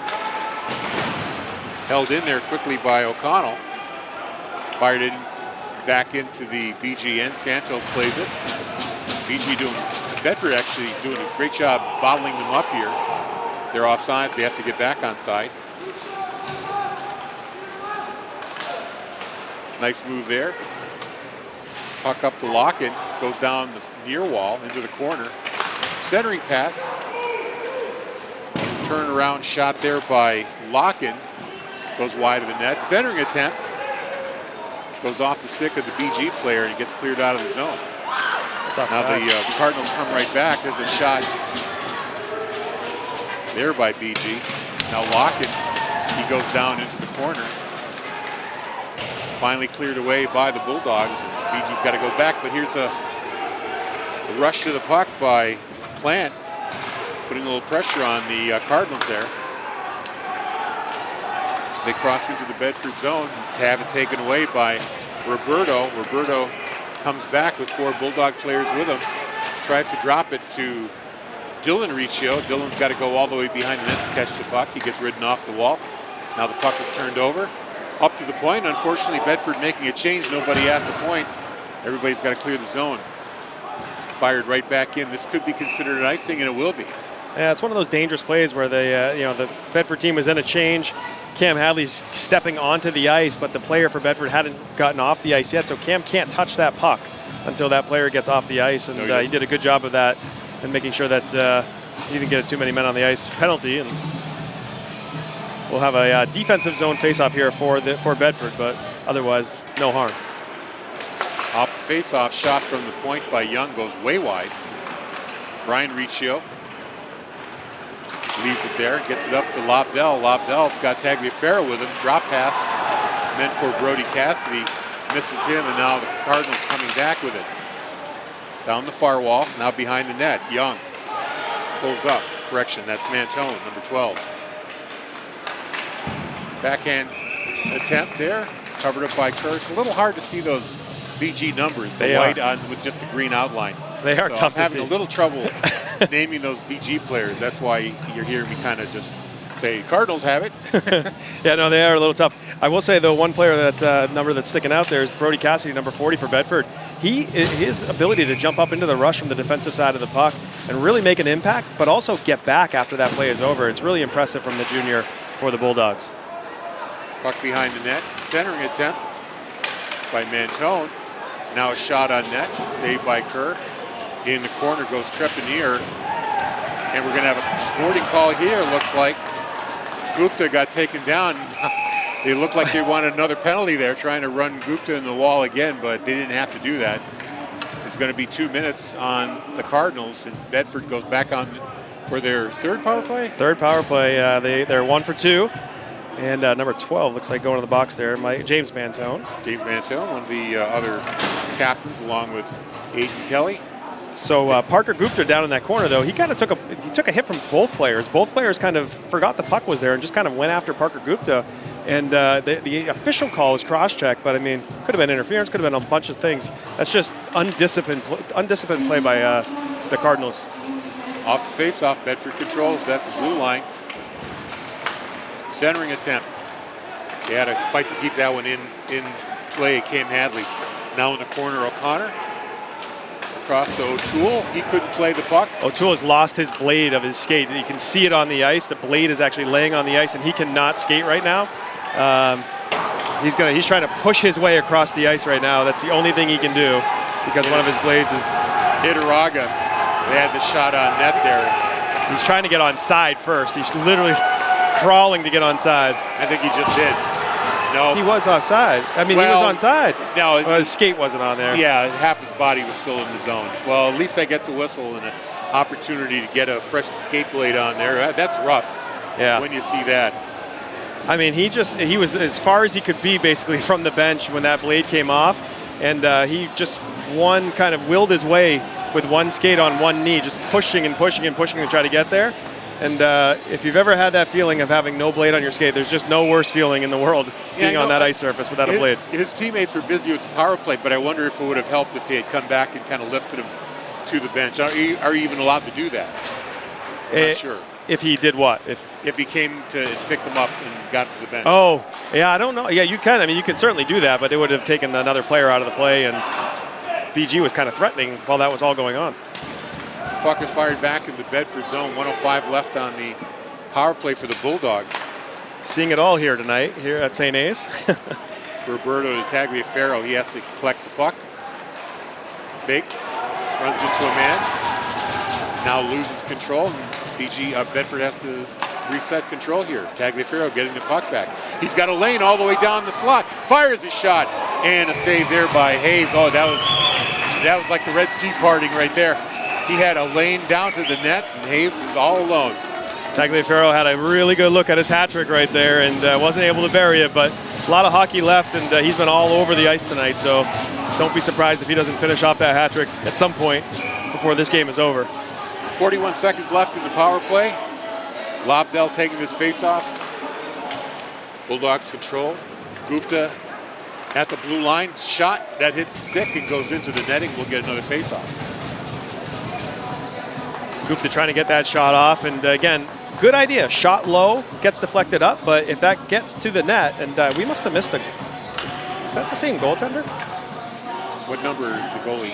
Held in there quickly by O'Connell. Fired in back into the BG end. Santos plays it. Bedford actually doing a great job bottling them up here. They're offside, they have to get back on side. Nice move there. Puck up to Locken, goes down the near wall into the corner. Centering pass. Turnaround shot there by Locken. Goes wide of the net. Centering attempt. Goes off the stick of the BG player and gets cleared out of the zone. Now the Cardinals come right back. There's a shot there by BG. Now Locken, he goes down into the corner. Finally cleared away by the Bulldogs. BG's got to go back, but here's a rush to the puck by Plant, putting a little pressure on the Cardinals there. They cross into the Bedford zone to have it taken away by Roberto. Roberto comes back with 4 Bulldog players with him, tries to drop it to Dylan Riccio. Dylan's got to go all the way behind the net to catch the puck. He gets ridden off the wall. Now the puck is turned over. Up to the point. Unfortunately, Bedford making a change. Nobody at the point. Everybody's got to clear the zone. Fired right back in. This could be considered an icing, and it will be. Yeah, it's one of those dangerous plays where the Bedford team was in a change. Cam Hadley's stepping onto the ice, but the player for Bedford hadn't gotten off the ice yet, so Cam can't touch that puck until that player gets off the ice, and he did a good job of that and making sure that he didn't get too many men on the ice penalty. And we'll have a defensive zone face-off here for Bedford, but otherwise, no harm. Off the face-off shot from the point by Young goes way wide. Brian Riccio leaves it there, gets it up to Lobdell. Lobdell's got Tagliaferro with him. Drop pass meant for Brody Cassidy. Misses him, and now the Cardinals coming back with it. Down the far wall, now behind the net. Young pulls up. Correction, that's Mantone, number 12. Backhand attempt there, covered up by Kerr. It's a little hard to see those BG numbers, the white on with just the green outline. They are so tough I'm to see. having a little trouble naming those BG players. That's why you're hearing me kind of just say Cardinals have it. Yeah, no, they are a little tough. I will say, though, one player that number that's sticking out there is Brody Cassidy, number 40 for Bedford. His ability to jump up into the rush from the defensive side of the puck and really make an impact, but also get back after that play is over. It's really impressive from the junior for the Bulldogs. Puck behind the net, centering attempt by Mentone. Now a shot on net, saved by Kerr. In the corner goes Trepanier, and we're going to have a boarding call here, looks like. Gupta got taken down. They looked like they wanted another penalty there, trying to run Gupta in the wall again, but they didn't have to do that. It's going to be 2 minutes on the Cardinals, and Bedford goes back on for their third power play? Third power play. They're 1 for 2. And number 12 looks like going to the box there, James Mantone. James Mantone, one of the other captains, along with Aiden Kelly. So Parker Gupta down in that corner, though, he kind of took a hit from both players. Both players kind of forgot the puck was there and just kind of went after Parker Gupta. And the official call was cross-check, but I mean, could have been interference, could have been a bunch of things. That's just undisciplined play by the Cardinals. Off the face-off, Bedford controls at the blue line. Centering attempt. They had to fight to keep that one in play. Cam Hadley. Now in the corner, O'Connor. Across to O'Toole. He couldn't play the puck. O'Toole has lost his blade of his skate. You can see it on the ice. The blade is actually laying on the ice, and he cannot skate right now. He's trying to push his way across the ice right now. That's the only thing he can do because one of his blades is. Hidaraga. They had the shot on net there. He's trying to get on side first. He's literally crawling to get on side. I think he just did. No. He was offside. I mean, he was on side. No. Well, his skate wasn't on there. Yeah, half his body was still in the zone. Well, at least they get the whistle and an opportunity to get a fresh skate blade on there. That's rough. Yeah. When you see that. I mean, he was as far as he could be basically from the bench when that blade came off. And he just kind of willed his way with one skate on one knee, just pushing and pushing and pushing to try to get there. And if you've ever had that feeling of having no blade on your skate, there's just no worse feeling in the world being on that ice surface without a blade. His teammates were busy with the power play, but I wonder if it would have helped if he had come back and kind of lifted him to the bench. Are you even allowed to do that? I'm not sure. If he did what? If he came to pick them up and got to the bench. Oh, yeah, I don't know. Yeah, you can. I mean, you can certainly do that, but it would have taken another player out of the play, and BG was kind of threatening while that was all going on. Puck is fired back into Bedford zone. 1:05 left on the power play for the Bulldogs. Seeing it all here tonight, here at St. A's. Roberto Tagliaferro, he has to collect the puck. Fake, runs into a man. Now loses control, and Bedford has to reset control here. Tagliaferro getting the puck back. He's got a lane all the way down the slot. Fires a shot, and a save there by Hayes. Oh, that was like the Red Sea parting right there. He had a lane down to the net, and Hayes was all alone. Tagliaferro had a really good look at his hat trick right there and wasn't able to bury it, but a lot of hockey left, and he's been all over the ice tonight, so don't be surprised if he doesn't finish off that hat trick at some point before this game is over. 41 seconds left in the power play. Lobdell taking his face-off. Bulldogs control. Gupta at the blue line. Shot that hits the stick and goes into the netting. We'll get another face-off. Gupta trying to get that shot off, and again, good idea. Shot low, gets deflected up, but if that gets to the net, and we must have missed is that the same goaltender? What number is the goalie?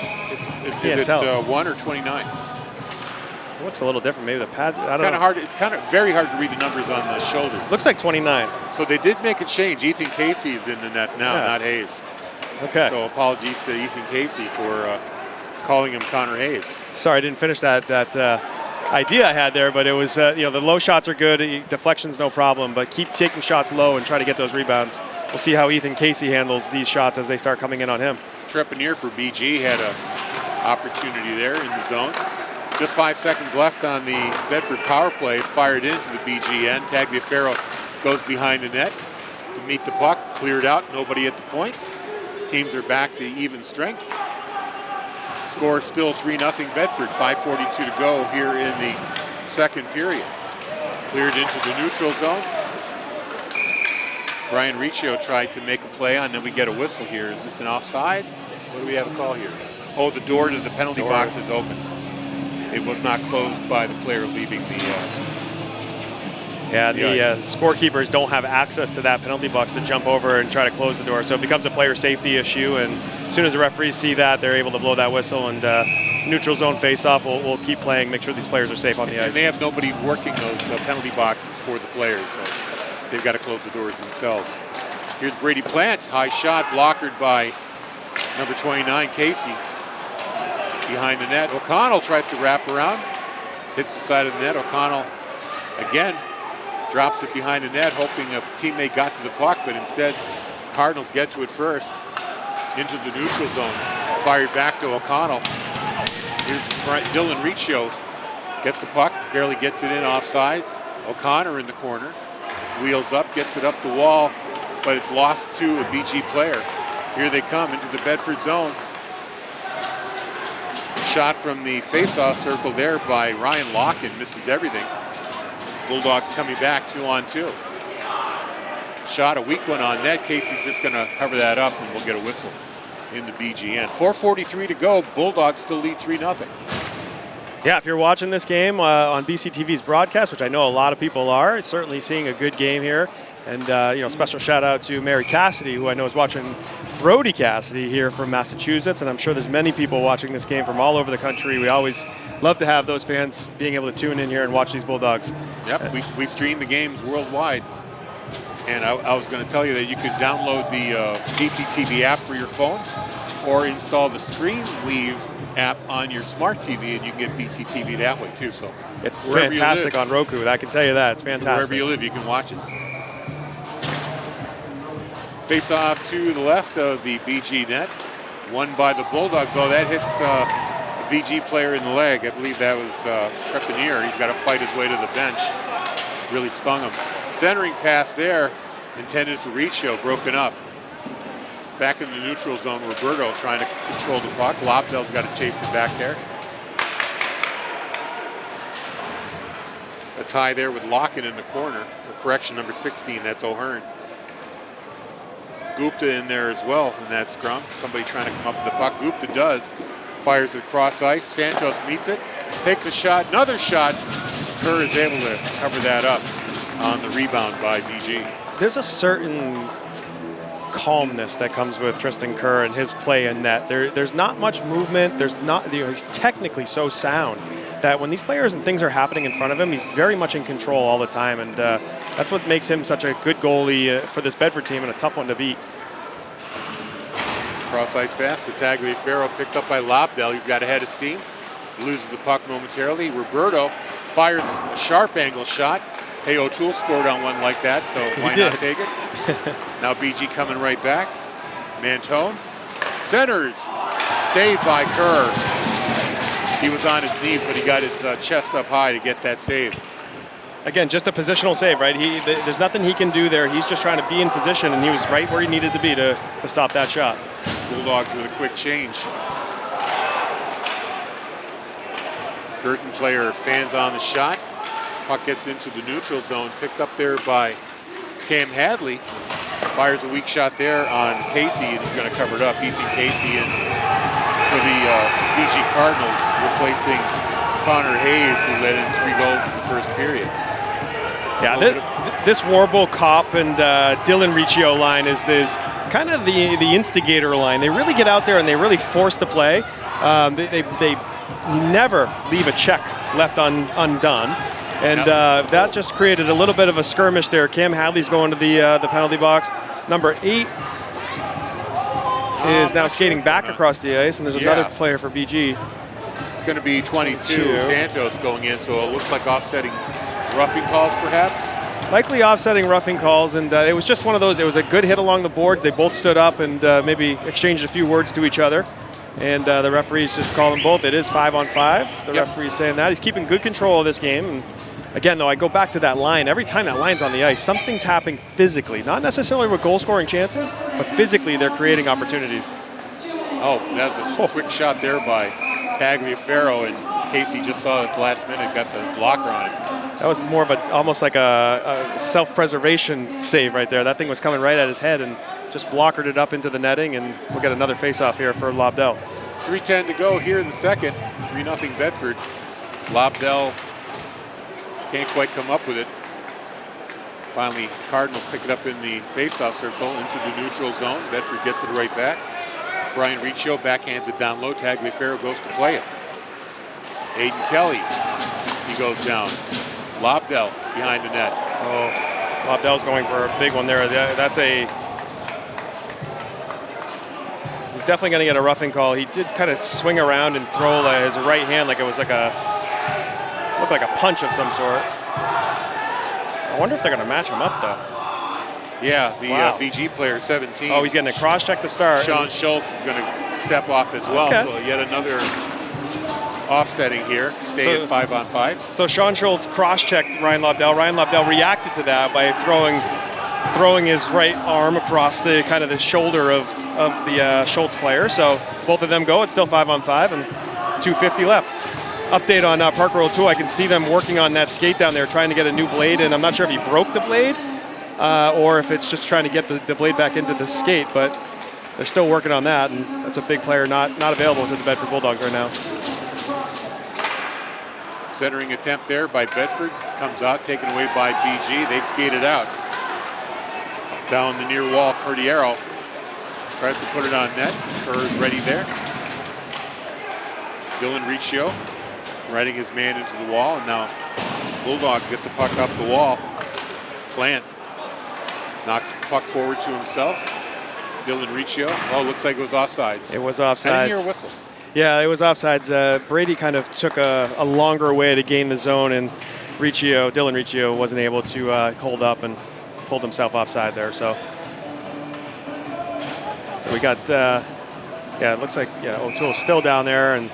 Is it 1 or 29? It looks a little different. Maybe the pads. I don't know. It's kind of very hard to read the numbers on the shoulders. Looks like 29. So they did make a change. Ethan Casey is in the net now, not Hayes. Okay. So apologies to Ethan Casey for calling him Connor Hayes. Sorry, I didn't finish that idea I had there, but it was the low shots are good. Deflection's no problem, but keep taking shots low and try to get those rebounds. We'll see how Ethan Casey handles these shots as they start coming in on him. Trepanier for BG had an opportunity there in the zone. Just 5 seconds left on the Bedford power play. Fired into the BG end. Tagliaferro goes behind the net to meet the puck. Cleared out. Nobody at the point. Teams are back to even strength. Score still 3-0 Bedford. 5:42 to go here in the second period. Cleared into the neutral zone. Brian Riccio tried to make a play on, then we get a whistle here. Is this an offside? What do we have a call here? Oh, the door to the penalty box is open. It was not closed by the player leaving the scorekeepers don't have access to that penalty box to jump over and try to close the door. So it becomes a player safety issue, and as soon as the referees see that, they're able to blow that whistle, and neutral zone face-off will keep playing, make sure these players are safe on the ice. And they have nobody working those penalty boxes for the players, so they've got to close the doors themselves. Here's Brady Plant, high shot, blockered by number 29, Casey. Behind the net, O'Connell tries to wrap around, hits the side of the net. O'Connell again drops it behind the net, hoping a teammate got to the puck, but instead Cardinals get to it first into the neutral zone. Fired back to O'Connell. Here's Dylan Riccio, gets the puck, barely gets it in offsides. O'Connor in the corner, wheels up, gets it up the wall, but it's lost to a BG player. Here they come into the Bedford zone. Shot from the face-off circle there by Ryan Locken, misses everything. Bulldogs coming back 2-on-2. Shot, a weak one on net. Casey's just going to cover that up, and we'll get a whistle in the BGN. 4:43 to go. Bulldogs still lead 3-0. Yeah, if you're watching this game on BCTV's broadcast, which I know a lot of people are, certainly seeing a good game here. And special shout out to Mary Cassidy, who I know is watching Brody Cassidy here from Massachusetts, and I'm sure there's many people watching this game from all over the country. We always love to have those fans being able to tune in here and watch these Bulldogs. Yep, we stream the games worldwide. And I was going to tell you that you could download the BCTV app for your phone or install the Screenweave app on your smart TV, and you can get BCTV that way too. So it's fantastic on Roku, I can tell you that. It's fantastic. Wherever you live, you can watch us. Face off to the left of the BG net, won by the Bulldogs. Oh, that hits a BG player in the leg. I believe that was Trepanier. He's got to fight his way to the bench. Really stung him. Centering pass there, intended for Riccio, broken up. Back in the neutral zone, Roberto trying to control the puck. Lobdell's got to chase it back there. A tie there with Locken in the corner. Or correction, number 16, that's O'Hearn. Gupta in there as well in that scrum. Somebody trying to come up with the puck. Gupta does. Fires it across ice. Santos meets it. Takes a shot. Another shot. Kerr is able to cover that up on the rebound by BG. There's a certain calmness that comes with Tristan Kerr and his play in net. There's not much movement. There's not. He's technically so sound that when these players and things are happening in front of him, he's very much in control all the time, and that's what makes him such a good goalie for this Bedford team and a tough one to beat. Cross ice pass to Tagliaferro, picked up by Lobdell. He's got a head of steam, loses the puck momentarily. Roberto fires a sharp angle shot. Hey, O'Toole scored on one like that, so why not take it? Now BG coming right back. Mantone centers, saved by Kerr. He was on his knees, but he got his chest up high to get that save. Again, just a positional save, right? There's nothing he can do there. He's just trying to be in position, and he was right where he needed to be to stop that shot. Bulldogs with a quick change. Guertin player fans on the shot. Puck gets into the neutral zone, picked up there by Cam Hadley. Fires a weak shot there on Casey, and he's going to cover it up. Ethan Casey in for the BG Cardinals, replacing Connor Hayes, who led in 3 goals in the first period. Yeah, this Warble Kopp and Dylan Riccio line is kind of the instigator line. They really get out there and they really force the play. They never leave a check left undone. And that just created a little bit of a skirmish there. Cam Hadley's going to the penalty box. Number 8 is now skating back across the ice, and there's another player for BG. It's going to be 22, Santos going in, so it looks like offsetting roughing calls perhaps. Likely offsetting roughing calls, and it was just one of those. It was a good hit along the boards. They both stood up and maybe exchanged a few words to each other. And the referees just call them both. It is 5-on-5. The referee's saying that. He's keeping good control of this game. And again, though, I go back to that line. Every time that line's on the ice, something's happening physically. Not necessarily with goal-scoring chances, but physically they're creating opportunities. Oh, that's a quick shot there by Tagliaferro, and Casey just saw it at the last minute, got the blocker on it. That was more of almost like a self-preservation save right there. That thing was coming right at his head and just blockered it up into the netting, and we'll get another face-off here for Lobdell. 3:10 to go here in the second. 3-0 Bedford. Lobdell can't quite come up with it. Finally, Cardinal pick it up in the face-off circle into the neutral zone. Bedford gets it right back. Brian Riccio backhands it down low. Tagliaferro goes to play it. Aiden Kelly, he goes down. Lobdell behind the net. Oh, Lobdell's going for a big one there. He's definitely going to get a roughing call. He did kind of swing around and throw his right hand like it was looked like a punch of some sort. I wonder if they're going to match him up though. Yeah, the Wow. BG player, 17. Oh, he's getting a cross check to start. Sean Schultz is going to step off as well. Okay. So yet another offsetting here. Stay at 5-on-5. So Sean Schultz cross-checked Ryan Lobdell. Ryan Lobdell reacted to that by throwing his right arm across the kind of the shoulder of the Schultz player. So both of them go. It's still 5-on-5 and 2:50 left. Update on Parker O'Toole. I can see them working on that skate down there, trying to get a new blade, and I'm not sure if he broke the blade or if it's just trying to get the blade back into the skate, but they're still working on that, and that's a big player not available to the Bedford Bulldogs right now. Centering attempt there by Bedford. Comes out, taken away by BG. They skate it out. Down the near wall, Perdiero tries to put it on net. Kerr is ready there. Dylan Riccio riding his man into the wall, and now Bulldogs get the puck up the wall. Plant knocks the puck forward to himself. Dylan Riccio. Oh, looks like it was offsides. It was I offsides. didn't hear a whistle. Yeah, it was offsides. Brady kind of took a longer way to gain the zone, and Dylan Riccio wasn't able to hold up and pulled himself offside there. So we got, it looks like O'Toole's still down there, and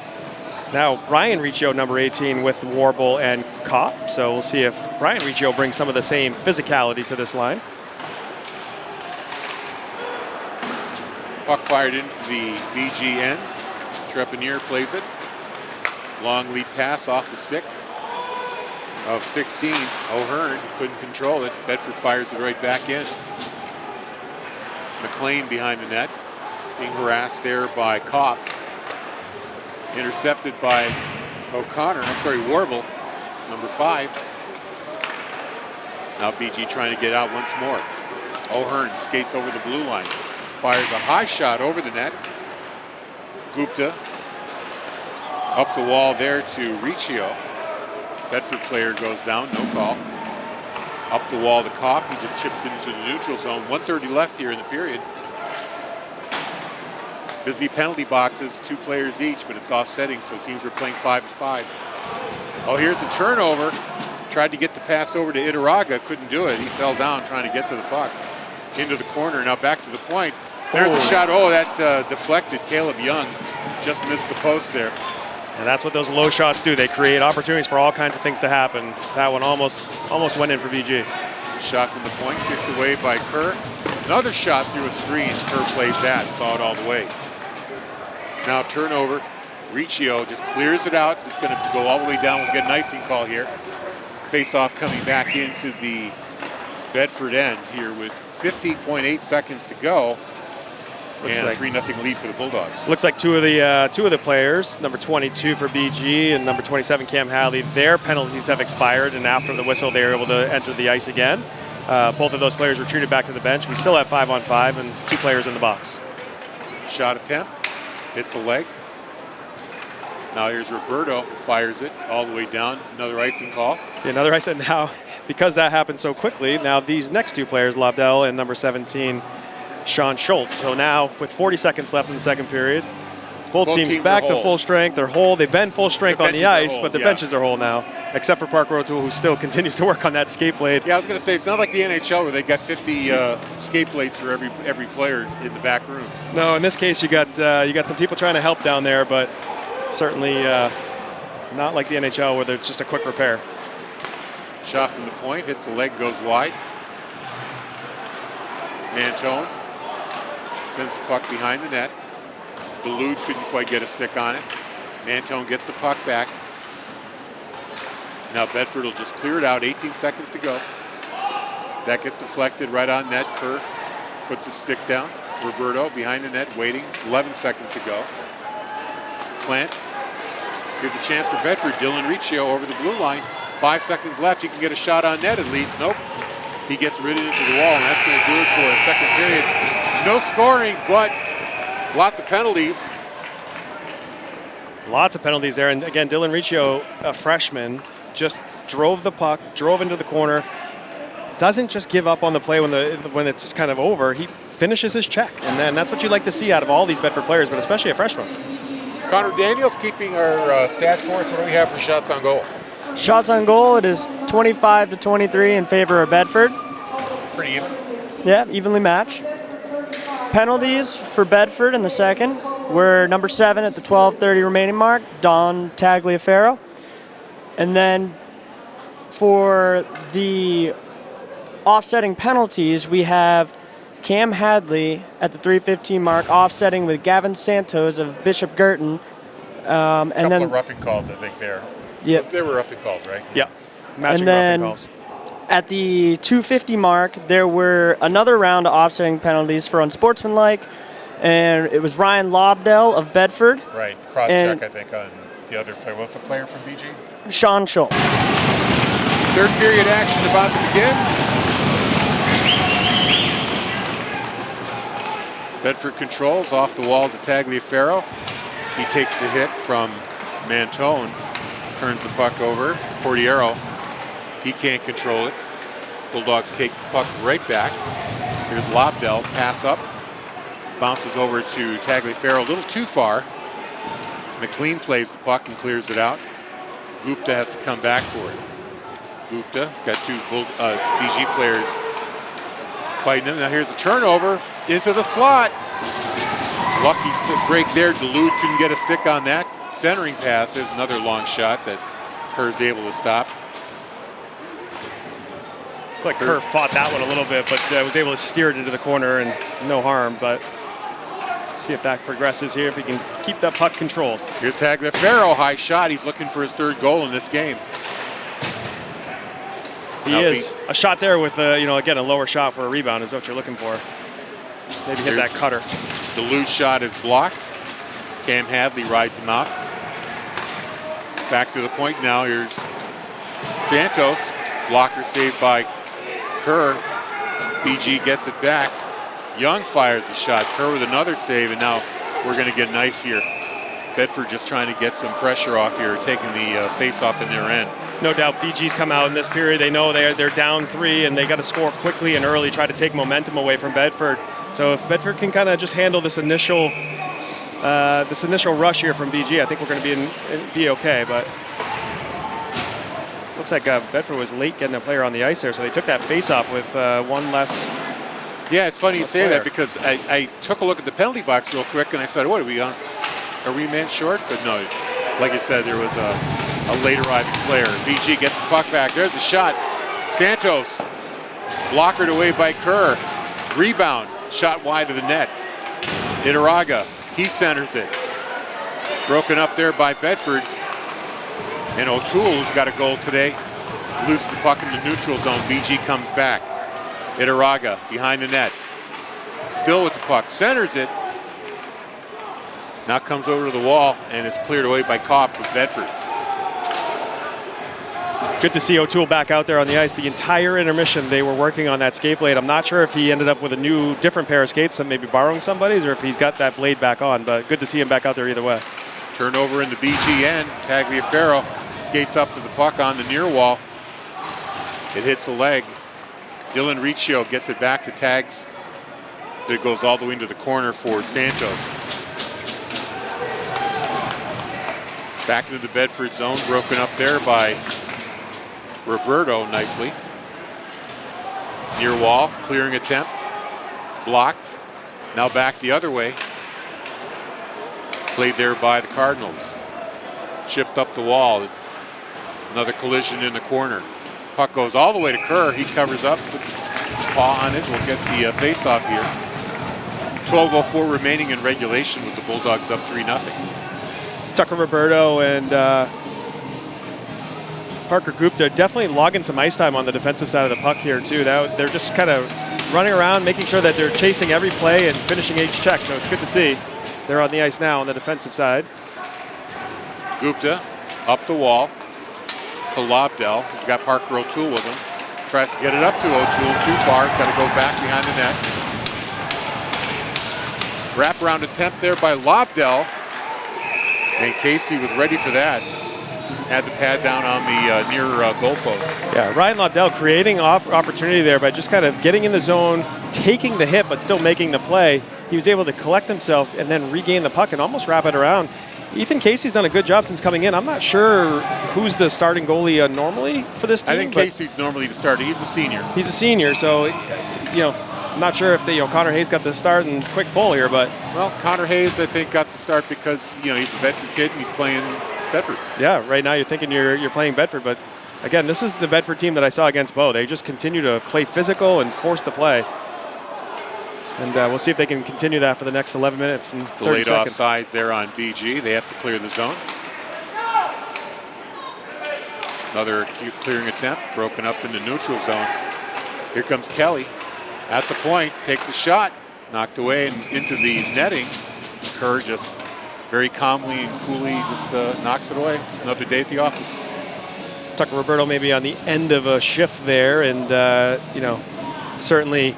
now Ryan Riccio, number 18, with Warble and Kopp. So we'll see if Ryan Riccio brings some of the same physicality to this line. Puck fired into the BG end. Trepanier plays it. Long lead pass off the stick of 16. O'Hearn couldn't control it. Bedford fires it right back in. McLean behind the net, being harassed there by Kopp. Intercepted by Warble, number 5. Now BG trying to get out once more. O'Hearn skates over the blue line. Fires a high shot over the net. Gupta up the wall there to Riccio. Bedford player goes down, no call. Up the wall to Kopp. He just chips it into the neutral zone. 1:30 left here in the period. Busy penalty boxes, 2 players each, but it's offsetting, so teams are playing 5-5. Oh, here's the turnover. Tried to get the pass over to Itaraga, couldn't do it. He fell down trying to get to the puck. Into the corner, now back to the point. There's the shot. Oh, that deflected. Caleb Young just missed the post there. And that's what those low shots do. They create opportunities for all kinds of things to happen. That one almost went in for BG. Shot from the point, kicked away by Kerr. Another shot through a screen. Kerr plays that, saw it all the way. Now turnover. Riccio just clears it out. It's going to go all the way down. We'll get an icing call here. Face-off coming back into the Bedford end here with 50.8 seconds to go. And a 3-0 lead for the Bulldogs. Looks like two of the players, number 22 for BG and number 27 Cam Halley, their penalties have expired, and after the whistle they were able to enter the ice again. Both of those players retreated back to the bench. We still have 5-on-5 and 2 players in the box. Shot attempt, hit the leg. Now here's Roberto, fires it all the way down. Another icing call. Yeah, another icing now, because that happened so quickly. Now these next 2 players, Lobdell and number 17. Sean Schultz. So now, with 40 seconds left in the second period, both teams back to full strength. They're whole. They've been full strength on the ice, but the benches are whole now, except for Parker O'Toole, who still continues to work on that skate blade. Yeah, I was going to say, it's not like the NHL where they got 50 skate blades for every player in the back room. No, in this case, you got some people trying to help down there, but certainly not like the NHL where there's just a quick repair. Shot from the point, hit the leg, goes wide. Mantone sends the puck behind the net. Beloud couldn't quite get a stick on it. Mantone gets the puck back. Now Bedford will just clear it out, 18 seconds to go. That gets deflected right on net. Kerr puts the stick down. Roberto behind the net waiting, 11 seconds to go. Plant. Here's a chance for Bedford. Dylan Riccio over the blue line. 5 seconds left. He can get a shot on net at least. Nope. He gets rid of it into the wall, and that's going to do it for a second period. No scoring, but lots of penalties. Lots of penalties there. And again, Dylan Riccio, a freshman, just drove the puck, drove into the corner. Doesn't just give up on the play when it's kind of over. He finishes his check. And then that's what you like to see out of all these Bedford players, but especially a freshman. Connor Daniels keeping our stats for us. What do we have for shots on goal? Shots on goal, it is 25-23 in favor of Bedford. Pretty even. Yeah, evenly matched. Penalties for Bedford in the second were number 7 at the 12:30 remaining mark, Don Tagliaferro. And then for the offsetting penalties, we have Cam Hadley at the 3:15 mark, offsetting with Gavin Santos of Bishop Guertin. And then of roughing calls, I think, there. Yep. They were roughing calls, right? Yeah. Matching and then roughing calls. At the 2:50 mark, there were another round of offsetting penalties for unsportsmanlike, and it was Ryan Lobdell of Bedford. Right. Cross check, I think, on the other player. What's the player from BG? Sean Schultz. Third period action about to begin. Bedford controls off the wall to Tagliaferro. He takes the hit from Mantone, turns the puck over. Portiero, he can't control it. Bulldogs take the puck right back. Here's Lobdell, pass up. Bounces over to Tagliaferro, a little too far. McLean plays the puck and clears it out. Gupta has to come back for it. Gupta got two BG players fighting him. Now here's the turnover into the slot. Lucky break there. Duluth couldn't get a stick on that. Centering pass. There's another long shot that Kerr's able to stop. Looks like Kerr fought that one a little bit, but was able to steer it into the corner and no harm. But see if that progresses here, if he can keep that puck controlled. Here's Tagliaferro, high shot. He's looking for his third goal in this game. He is. A shot there with, again, a lower shot for a rebound is what you're looking for. Maybe hit that cutter. The loose shot is blocked. Cam Hadley rides him out. Back to the point now. Here's Santos. Blocker saved by Kerr. BG gets it back. Young fires the shot. Kerr with another save, and now we're going to get nice here. Bedford just trying to get some pressure off here, taking the face-off in their end. No doubt BG's come out in this period. They know they're down 3 and they got to score quickly and early, try to take momentum away from Bedford. So if Bedford can kind of just handle this initial rush here from BG, I think we're going to be okay. But looks like Bedford was late getting a player on the ice there, so they took that face-off with one less. Yeah, it's funny you say player. that because I took a look at the penalty box real quick and I said, what are we on? Are we man short? But no, like I said, there was a late arriving player. BG gets the puck back. There's the shot. Santos blockered away by Kerr. Rebound. Shot wide of the net. Itaraga. He centers it. Broken up there by Bedford. And O'Toole, who's got a goal today, loosed the puck in the neutral zone. BG comes back. Itaraga behind the net. Still with the puck. Centers it. Now comes over to the wall, and it's cleared away by Kopp with Bedford. Good to see O'Toole back out there on the ice. The entire intermission, they were working on that skate blade. I'm not sure if he ended up with a different pair of skates, maybe borrowing somebody's, or if he's got that blade back on, but good to see him back out there either way. Turnover in the BG end. Tagliaferro skates up to the puck on the near wall. It hits the leg. Dylan Riccio gets it back to Tags. It goes all the way into the corner for Santos. Back into the Bedford zone, broken up there by Roberto nicely. Near wall, clearing attempt, blocked. Now back the other way. Played there by the Cardinals. Chipped up the wall. Another collision in the corner. Puck goes all the way to Kerr. He covers up, puts a paw on it. We'll get the face-off here. 12:04 remaining in regulation with the Bulldogs up 3-0. Tucker Roberto and Parker Gupta definitely logging some ice time on the defensive side of the puck here too. They're just kind of running around, making sure that they're chasing every play and finishing each check. So it's good to see. They're on the ice now on the defensive side. Gupta up the wall to Lobdell. He's got Parker O'Toole with him. Tries to get it up to O'Toole. Too far. Got to go back behind the net. Wraparound attempt there by Lobdell. And Casey was ready for that. Had the pad down on the near goalpost. Yeah, Ryan Lobdell creating opportunity there by just kind of getting in the zone, taking the hit, but still making the play. He was able to collect himself and then regain the puck and almost wrap it around. Ethan Casey's done a good job since coming in. I'm not sure who's the starting goalie normally for this team. I think Casey's normally the starter. He's a senior. He's a senior, so I'm not sure if Connor Hayes got the start and quick pull here, but well, Connor Hayes I think got the start because he's a Bedford kid and he's playing Bedford. Yeah, right now you're thinking you're playing Bedford, but again, this is the Bedford team that I saw against Bow. They just continue to play physical and force the play. And we'll see if they can continue that for the next 11 minutes and 30 Delayed seconds. offside there on BG. They have to clear the zone. Another acute clearing attempt, broken up in the neutral zone. Here comes Kelly at the point, takes a shot, knocked away and into the netting. Kerr just very calmly and coolly just knocks it away. It's another day at the office. Tucker Roberto maybe on the end of a shift there, and certainly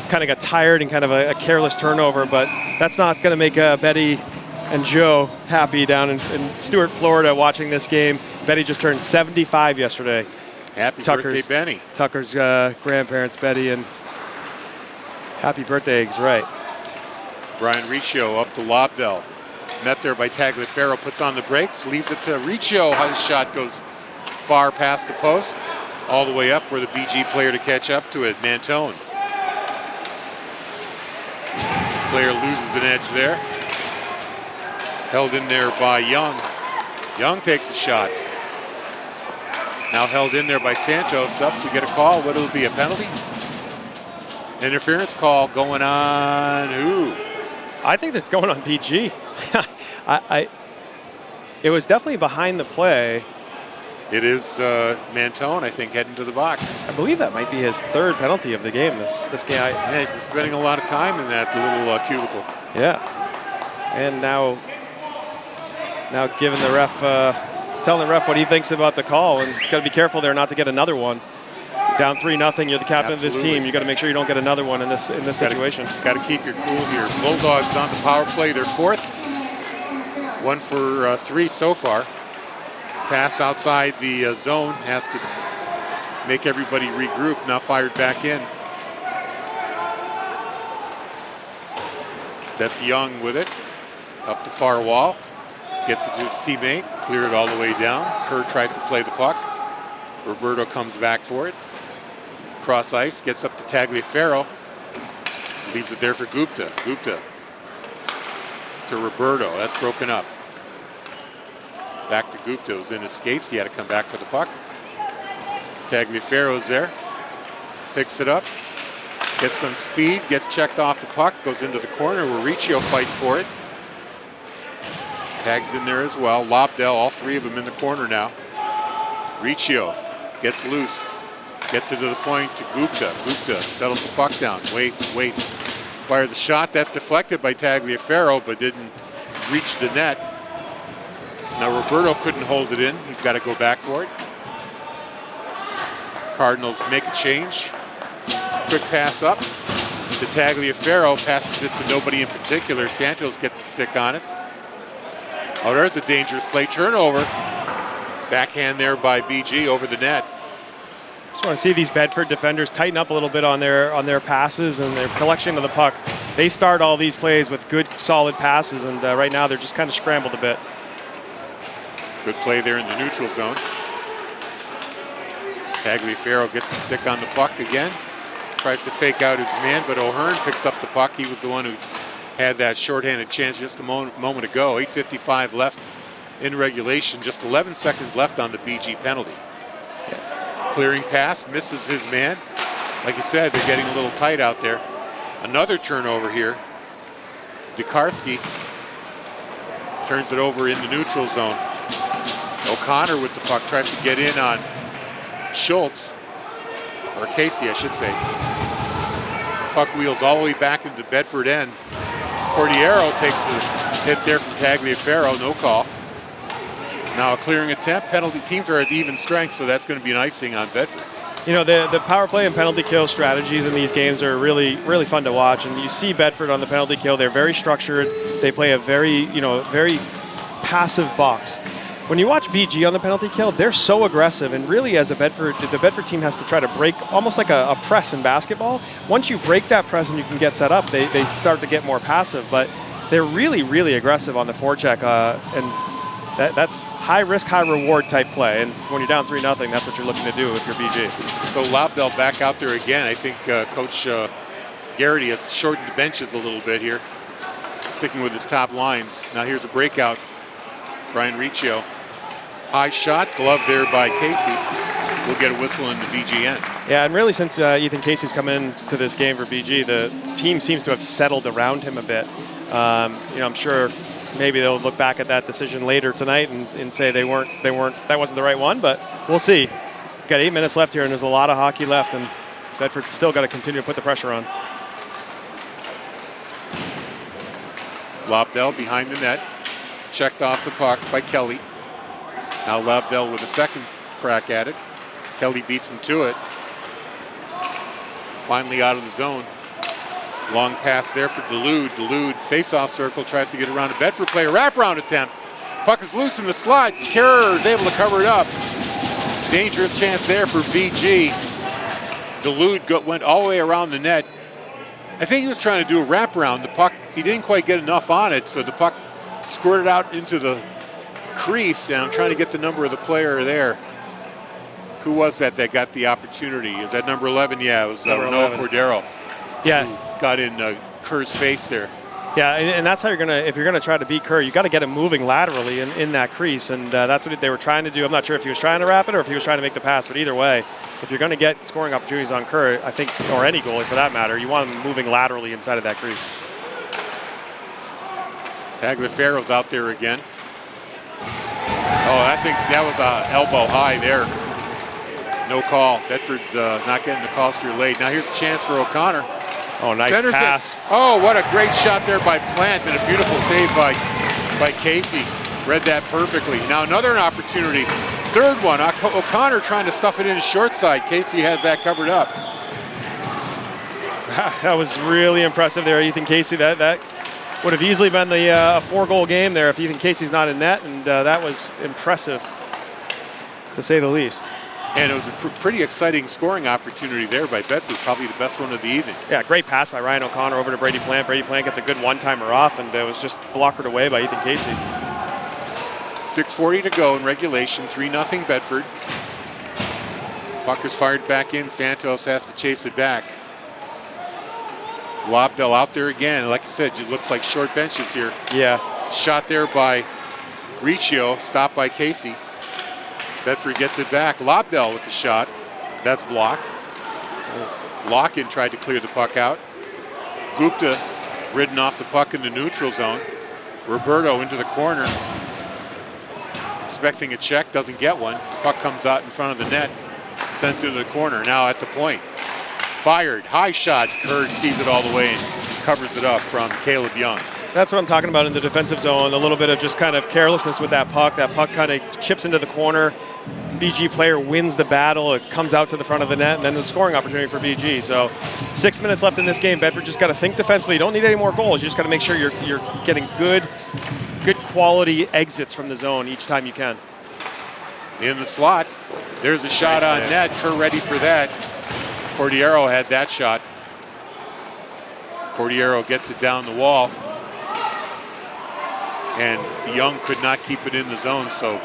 kind of got tired and kind of a careless turnover, but that's not going to make Betty and Joe happy down in Stuart, Florida, watching this game. Betty just turned 75 yesterday. Happy birthday, Benny. Tucker's grandparents, Betty, and happy birthday, eggs, right. Brian Riccio up to Lobdell. Met there by Tagliaferro, puts on the brakes, leaves it to Riccio. His shot goes far past the post, all the way up for the BG player to catch up to it, Mantone. Player loses an edge there. Held in there by Young. Young takes a shot. Now held in there by Santos, up to get a call. What'll it be, a penalty? Interference call going on who? I think that's going on BG. It was definitely behind the play. It is Mantone, I think, heading to the box. I believe that might be his third penalty of the game. This game. Yeah, he's spending a lot of time in that little cubicle. Yeah, and now giving the ref, telling the ref what he thinks about the call, and he's got to be careful there not to get another one. Down 3-0, you're the captain of this team. You got to make sure you don't get another one in this situation. Got to keep your cool here. Bulldogs on the power play. They're fourth. 1 for 3 so far. Pass outside the zone, has to make everybody regroup. Now fired back in. That's Young with it. Up the far wall. Gets it to his teammate. Clear it all the way down. Kerr tries to play the puck. Roberto comes back for it. Cross ice. Gets up to Tagliaferro. Leaves it there for Gupta. Gupta to Roberto. That's broken up. Back to Gupta, was in his skates. He had to come back for the puck. Tagliaferro's there. Picks it up. Gets some speed. Gets checked off the puck. Goes into the corner where Riccio fights for it. Tags in there as well. Lobdell, all three of them in the corner now. Riccio gets loose. Gets it to the point to Gupta. Gupta settles the puck down. Waits. Fires a shot. That's deflected by Tagliaferro, but didn't reach the net. Now Roberto couldn't hold it in. He's got to go back for it. Cardinals make a change. Quick pass up to Tagliaferro. Passes it to nobody in particular. Santos gets the stick on it. Oh, there's a dangerous play. Turnover. Backhand there by BG over the net. Just want to see these Bedford defenders tighten up a little bit on their passes and their collection of the puck. They start all these plays with good, solid passes, and right now they're just kind of scrambled a bit. Good play there in the neutral zone. Tagliaferro gets the stick on the puck again. Tries to fake out his man, but O'Hearn picks up the puck. He was the one who had that shorthanded chance just a moment ago. 8:55 left in regulation. Just 11 seconds left on the BG penalty. Clearing pass, misses his man. Like you said, they're getting a little tight out there. Another turnover here. Dekarski turns it over in the neutral zone. O'Connor with the puck tries to get in on Schultz, or Casey, I should say. Puck wheels all the way back into Bedford end. Cordiero takes the hit there from Tagliaferro, no call. Now a clearing attempt. Penalty teams are at even strength, so that's going to be an icing on Bedford. You know, the power play and penalty kill strategies in these games are really, really fun to watch. And you see Bedford on the penalty kill. They're very structured. They play a very passive box. When you watch BG on the penalty kill, they're so aggressive. And really, as the Bedford team has to try to break, almost like a press in basketball. Once you break that press and you can get set up, they start to get more passive. But they're really, really aggressive on the forecheck. And that's high risk, high reward type play. And when you're down 3-0, that's what you're looking to do if you're BG. So Lobdell back out there again. I think Coach Guertin has shortened the benches a little bit here, sticking with his top lines. Now here's a breakout. Brian Riccio. High shot, glove there by Casey. We'll get a whistle in the BG end. Yeah, and really since Ethan Casey's come into this game for BG, the team seems to have settled around him a bit. I'm sure maybe they'll look back at that decision later tonight and say that wasn't the right one, but we'll see. Got 8 minutes left here, and there's a lot of hockey left, and Bedford's still got to continue to put the pressure on. Lobdell behind the net, checked off the puck by Kelly. Now Lobdell with a second crack at it. Kelly beats him to it. Finally out of the zone. Long pass there for Dulude. Dulude face-off circle, tries to get around a Bedford player. Wraparound attempt. Puck is loose in the slot. Kerr is able to cover it up. Dangerous chance there for BG. Dulude went all the way around the net. I think he was trying to do a wraparound. The puck, he didn't quite get enough on it, so the puck squirted out into the crease, and I'm trying to get the number of the player there. Who was that got the opportunity? Is that number 11? Yeah, it was Noah Cordero. Yeah. Who got in Kerr's face there. Yeah, and that's how if you're gonna try to beat Kerr, you got to get him moving laterally in that crease, and that's what they were trying to do. I'm not sure if he was trying to wrap it or if he was trying to make the pass, but either way, if you're gonna get scoring opportunities on Kerr, I think, or any goalie for that matter, you want him moving laterally inside of that crease. Tagliaferro's out there again. Oh, I think that was an elbow high there. No call. Bedford not getting the call so you're late. Now here's a chance for O'Connor. Oh, nice Centers pass. It. Oh, what a great shot there by Plant, and a beautiful save by Casey. Read that perfectly. Now another opportunity. Third one. O'Connor trying to stuff it in his short side. Casey has that covered up. That was really impressive there, Ethan Casey. That would have easily been the 4-goal game there if Ethan Casey's not in net, and that was impressive, to say the least. And it was a pretty exciting scoring opportunity there by Bedford, probably the best one of the evening. Yeah, great pass by Ryan O'Connor over to Brady Plant. Brady Plant gets a good one-timer off, and it was just blockered away by Ethan Casey. 6:40 to go in regulation, 3-0 Bedford. Puck is fired back in. Santos has to chase it back. Lobdell out there again. Like I said, it looks like short benches here. Yeah. Shot there by Riccio, stopped by Casey. Bedford gets it back. Lobdell with the shot. That's blocked. Lock-in tried to clear the puck out. Gupta ridden off the puck in the neutral zone. Roberto into the corner. Expecting a check, doesn't get one. Puck comes out in front of the net. Sent to the corner, now at the point. Fired, high shot. Kerr sees it all the way and covers it up from Caleb Young. That's what I'm talking about in the defensive zone. A little bit of just kind of carelessness with that puck. That puck kind of chips into the corner. BG player wins the battle. It comes out to the front of the net, and then the scoring opportunity for BG. So 6 minutes left in this game. Bedford just got to think defensively. You don't need any more goals. You just got to make sure you're getting good quality exits from the zone each time you can. In the slot. There's a shot on net. Kerr ready for that. Cordiero had that shot. Cordiero gets it down the wall. And Young could not keep it in the zone, so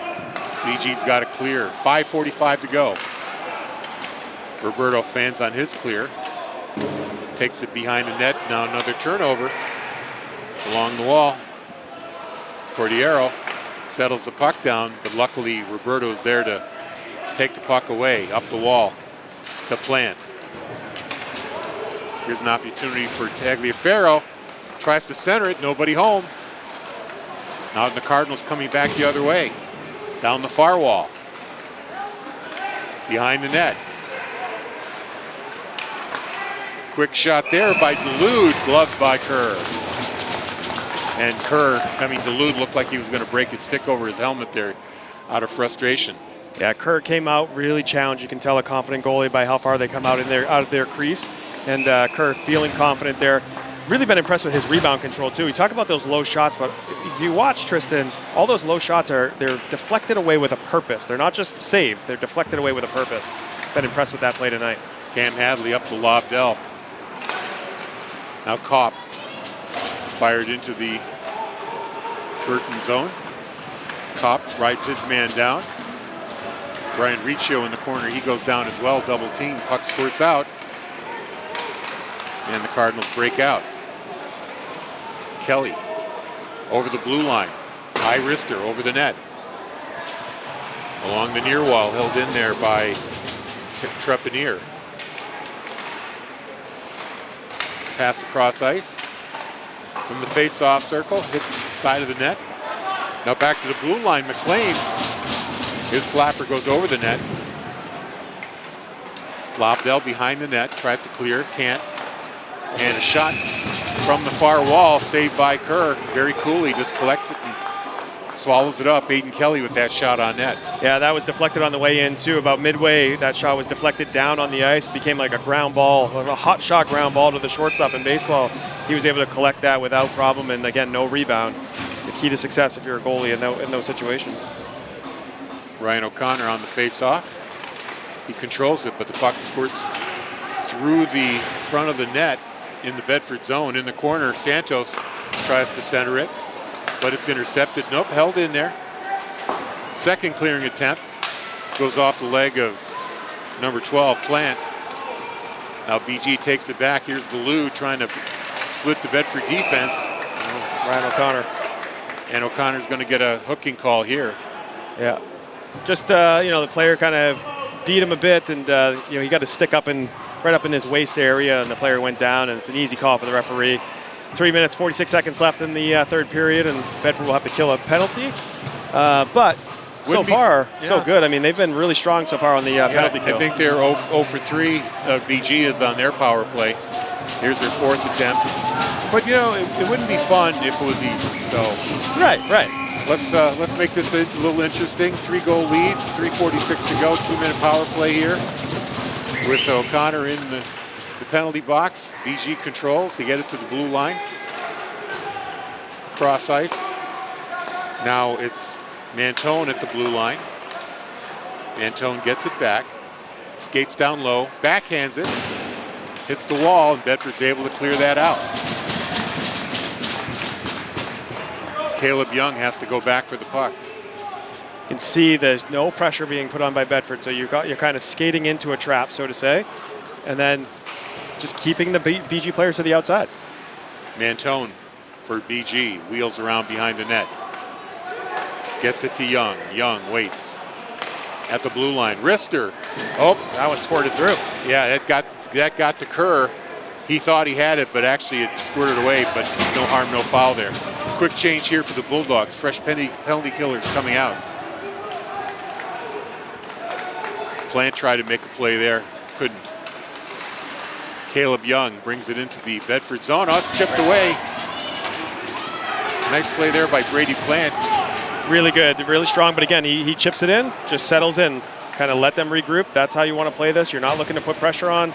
BG's got it clear. 5:45 to go. Roberto fans on his clear. Takes it behind the net. Now another turnover along the wall. Cordiero settles the puck down, but luckily Roberto's there to take the puck away, up the wall to Plant. Here's an opportunity for Tagliaferro. Tries to center it, nobody home. Now the Cardinals coming back the other way. Down the far wall. Behind the net. Quick shot there by Dulude, gloved by Kerr. And Dulude looked like he was going to break his stick over his helmet there out of frustration. Yeah, Kerr came out really challenged. You can tell a confident goalie by how far they come out of their crease. And Kerr feeling confident there. Really been impressed with his rebound control too. You talk about those low shots, but if you watch Tristan, all those low shots they're deflected away with a purpose. They're not just saved, they're deflected away with a purpose. Been impressed with that play tonight. Cam Hadley up to Lobdell. Now Kopp fired into the Guertin zone. Kopp rides his man down. Brian Riccio in the corner, he goes down as well, double team, puck squirts out. And the Cardinals break out. Kelly over the blue line. High wrister over the net. Along the near wall, held in there by Trepanier. Pass across ice. From the face-off circle, hit the side of the net. Now back to the blue line, McLean. His slapper goes over the net. Lobdell behind the net, tries to clear, can't. And a shot from the far wall, saved by Kerr. Very coolly, just collects it and swallows it up. Aiden Kelly with that shot on net. Yeah, that was deflected on the way in too. About midway, that shot was deflected down on the ice. Became like a ground ball, a hot shot ground ball to the shortstop in baseball. He was able to collect that without problem, and again, no rebound. The key to success if you're a goalie in those situations. Ryan O'Connor on the face-off. He controls it, but the puck squirts through the front of the net in the Bedford zone. In the corner, Santos tries to center it, but it's intercepted. Nope, held in there. Second clearing attempt goes off the leg of number 12, Plant. Now BG takes it back. Here's Dulude trying to split the Bedford defense. Ryan O'Connor. And O'Connor's going to get a hooking call here. Yeah, just the player kind of beat him a bit, and he got his stick up right up in his waist area, and the player went down, and it's an easy call for the referee. 3 minutes, 46 seconds left in the third period, and Bedford will have to kill a penalty. But so far, so good. I mean, they've been really strong so far on the penalty kill. I think they're 0 for 3. BG is on their power play. Here's their fourth attempt. But it wouldn't be fun if it was easy. So right. Let's make this a little interesting. 3-goal lead, 3:46 to go. 2-minute power play here with O'Connor in the penalty box. BG controls to get it to the blue line. Cross ice. Now it's Mantone at the blue line. Mantone gets it back. Skates down low. Backhands it. Hits the wall, and Bedford's able to clear that out. Caleb Young has to go back for the puck. You can see there's no pressure being put on by Bedford, so you're kind of skating into a trap, so to say, and then just keeping the BG players to the outside. Mantone for BG, wheels around behind the net. Gets it to Young. Young waits at the blue line. Wrister. Oh, that one squirted through. Yeah, that got to Kerr. He thought he had it, but actually it squirted away, but no harm, no foul there. Quick change here for the Bulldogs. Fresh penalty killers coming out. Plant tried to make a play there, couldn't. Caleb Young brings it into the Bedford zone. Oh, it's chipped away. Nice play there by Brady Plant. Really good, really strong, but again, he chips it in, just settles in, kind of let them regroup. That's how you want to play this. You're not looking to put pressure on.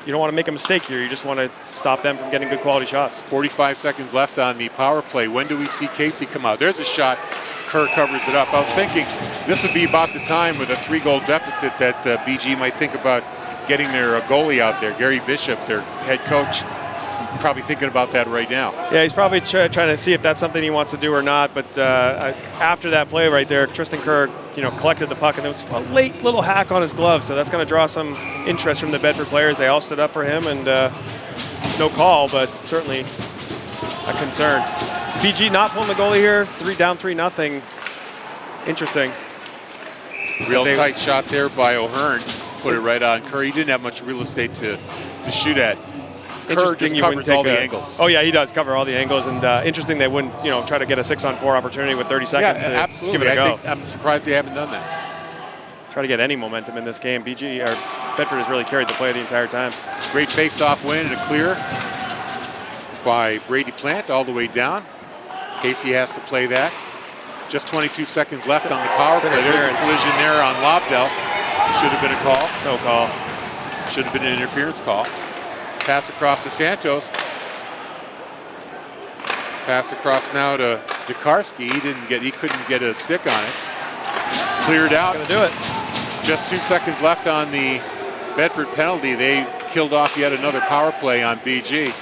You don't want to make a mistake here. You just want to stop them from getting good quality shots. 45 seconds left on the power play. When do we see Casey come out? There's a shot. Kerr covers it up. I was thinking this would be about the time with a 3-goal deficit that BG might think about getting their goalie out there. Gary Bishop, their head coach, probably thinking about that right now. Yeah, he's probably trying to see if that's something he wants to do or not. But after that play right there, Tristan Kerr, collected the puck, and there was a late little hack on his glove, so that's going to draw some interest from the Bedford players. They all stood up for him, and no call, but certainly a concern. BG not pulling the goalie here, down 3-0. Interesting. Real tight shot there by O'Hearn. Put it right on Kerr. He didn't have much real estate to shoot at. Kerr just covers all the angles. Oh yeah, he does cover all the angles, and interesting they wouldn't, try to get a 6-on-4 opportunity with 30 seconds to absolutely. give it a go. I'm surprised they haven't done that. Try to get any momentum in this game. Bedford has really carried the play the entire time. Great face-off win and a clear by Brady Plant all the way down. Casey has to play that. Just 22 seconds left on the power play. There's a collision there on Lobdell. Should have been a call. No call. Should have been an interference call. Pass across to Santos. Pass across now to Dekarski. He couldn't get a stick on it. Cleared out. Gonna do it. Just 2 seconds left on the Bedford penalty. They killed off yet another power play on BG.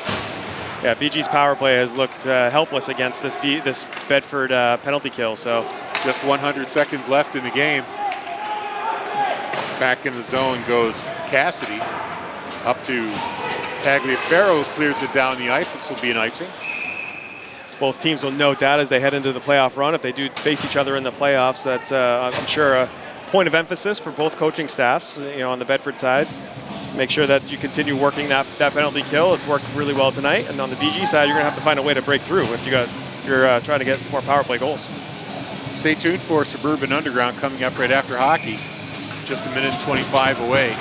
Yeah, BG's power play has looked helpless against this Bedford penalty kill. So just 100 seconds left in the game. Back in the zone goes Cassidy. Up to Tagliaferro, clears it down the ice. This will be an icing. Both teams will note that as they head into the playoff run. If they do face each other in the playoffs, that's I'm sure a point of emphasis for both coaching staffs. On the Bedford side, make sure that you continue working that penalty kill. It's worked really well tonight. And on the BG side, you're gonna have to find a way to break through if you're trying to get more power play goals. Stay tuned for Suburban Underground coming up right after hockey. Just a minute and 25 away.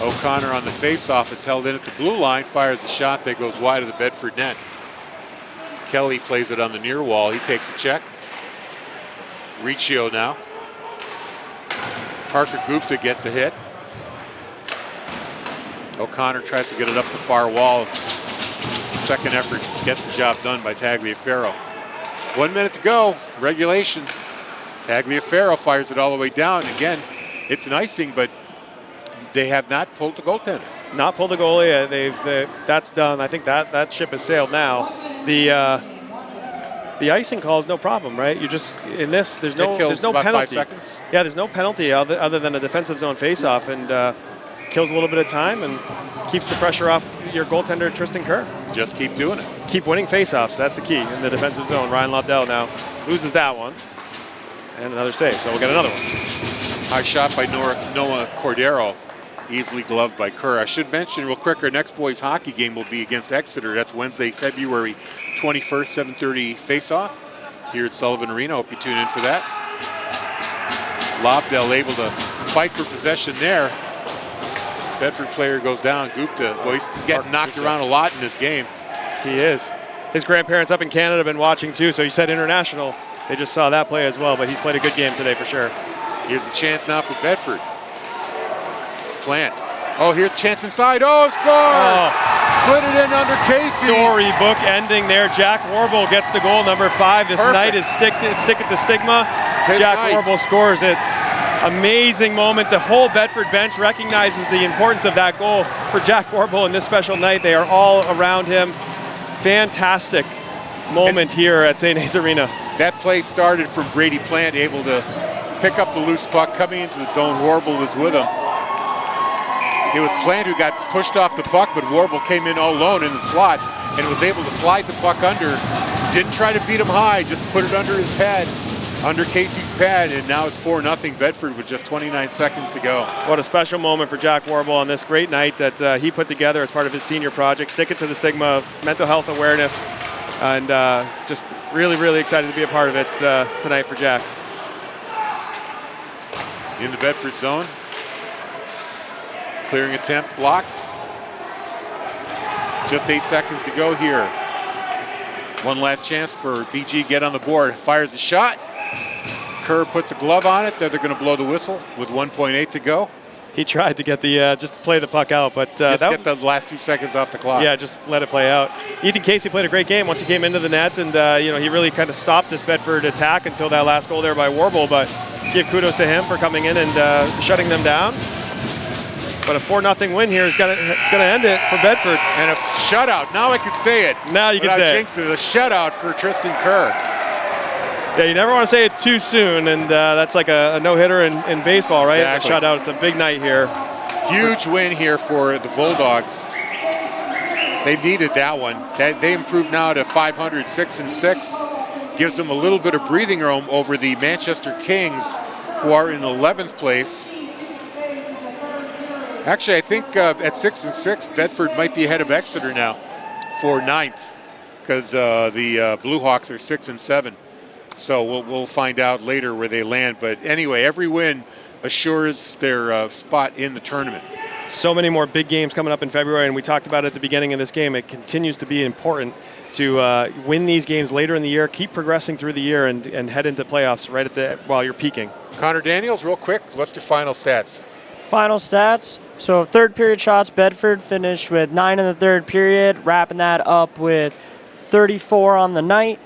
O'Connor on the face-off. It's held in at the blue line. Fires a shot that goes wide of the Bedford net. Kelly plays it on the near wall. He takes a check. Riccio now. Parker Gupta gets a hit. O'Connor tries to get it up the far wall. Second effort gets the job done by Tagliaferro. 1 minute to go. Regulation. Tagliaferro fires it all the way down. Again, it's an icing, but they have not pulled the goaltender. Not pulled the goalie. That's done. I think that ship has sailed now. The icing call is no problem, right? You just in this there's no about penalty. 5 seconds. Yeah, there's no penalty other than a defensive zone faceoff, and kills a little bit of time and keeps the pressure off your goaltender Tristan Kerr. Just keep doing it. Keep winning faceoffs. That's the key in the defensive zone. Ryan Lobdell now loses that one, and another save. So we'll get another one. High shot by Noah Cordero. Easily gloved by Kerr. I should mention real quick, our next boys hockey game will be against Exeter. That's Wednesday, February 21st, 7:30 face-off here at Sullivan Arena. Hope you tune in for that. Lobdell able to fight for possession there. Bedford player goes down. Gupta, well, he's getting knocked around a lot in this game. He is. His grandparents up in Canada have been watching too, so he said international. They just saw that play as well, but he's played a good game today for sure. Here's a chance now for Bedford. Plant. Oh, here's a chance inside. Oh, score! Oh. Slid it in under Casey. Storybook ending there. Jack Warble gets the goal, number 5. This Perfect. night is stick at the stigma. His Jack night. Warble scores it. Amazing moment. The whole Bedford bench recognizes the importance of that goal for Jack Warble in this special night. They are all around him. Fantastic moment here at St. A's Arena. That play started from Brady Plant, able to pick up the loose puck, coming into the zone. Warble was with him. It was Plant who got pushed off the puck, but Warble came in all alone in the slot and was able to slide the puck under. Didn't try to beat him high, just put it under his pad, under Casey's pad, and now it's 4-0 Bedford with just 29 seconds to go. What a special moment for Jack Warble on this great night that he put together as part of his senior project. Stick it to the stigma of mental health awareness, and just really, really excited to be a part of it tonight for Jack. In the Bedford zone. Clearing attempt blocked. Just 8 seconds to go here. One last chance for BG, get on the board. Fires a shot. Kerr puts a glove on it. They're going to blow the whistle with 1.8 to go. He tried to get the just play the puck out, but get the last 2 seconds off the clock. Yeah, just let it play out. Ethan Casey played a great game once he came into the net, and he really kind of stopped this Bedford attack until that last goal there by Warble. But give kudos to him for coming in and shutting them down. But a 4-0 win here is gonna end it for Bedford. And a shutout. Now I can say it. Now you can say it. A shutout for Tristan Kerr. Yeah, you never want to say it too soon, and that's like a no-hitter in baseball, right? Exactly. A shutout. It's a big night here. Huge win here for the Bulldogs. They needed that one. They improved now to 500, 6-6. Gives them a little bit of breathing room over the Manchester Kings, who are in 11th place. Actually, I think at 6-6, Bedford might be ahead of Exeter now for 9th, because the Blue Hawks are 6-7. So we'll find out later where they land. But anyway, every win assures their spot in the tournament. So many more big games coming up in February, and we talked about it at the beginning of this game. It continues to be important to win these games later in the year, keep progressing through the year, and head into playoffs right while you're peaking. Connor Daniels, real quick, what's your final stats? Final stats. So third period shots, Bedford finished with 9 in the third period, wrapping that up with 34 on the night.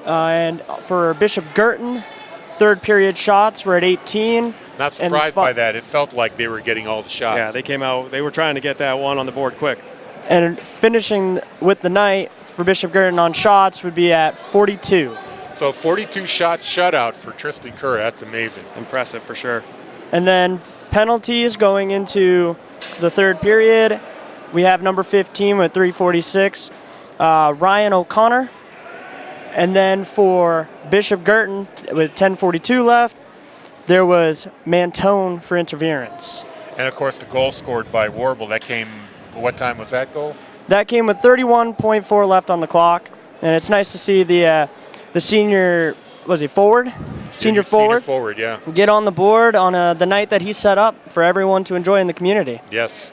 And for Bishop Guertin, third period shots were at 18. Not surprised by that. It felt like they were getting all the shots. Yeah, they came out. They were trying to get that one on the board quick. And finishing with the night for Bishop Guertin on shots would be at 42. So 42 shots shutout for Tristan Kerr. That's amazing. Impressive for sure. And then penalties going into the third period. We have number 15 with 346, Ryan O'Connor. And then for Bishop Guertin with 10:42 left, there was Mantone for interference. And of course, the goal scored by Warble, that came, what time was that goal? That came with 31.4 left on the clock, and it's nice to see the senior, was he forward? Senior forward, yeah. Get on the board on the night that he set up for everyone to enjoy in the community. Yes.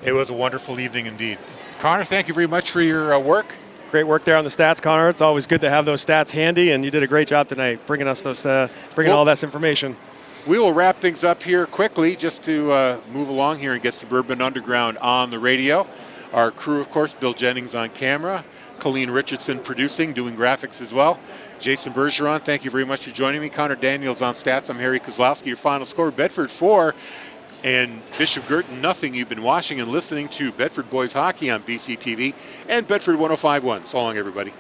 It was a wonderful evening indeed. Connor, thank you very much for your work. Great work there on the stats, Connor. It's always good to have those stats handy, and you did a great job tonight bringing us those, all this information. We will wrap things up here quickly just to move along here and get Suburban Underground on the radio. Our crew, of course, Bill Jennings on camera, Colleen Richardson producing, doing graphics as well. Jason Bergeron, thank you very much for joining me. Connor Daniels on stats. I'm Harry Kozlowski. Your final score, Bedford 4 and Bishop Guertin nothing. You've been watching and listening to Bedford Boys Hockey on BCTV and Bedford 105.1. So long, everybody.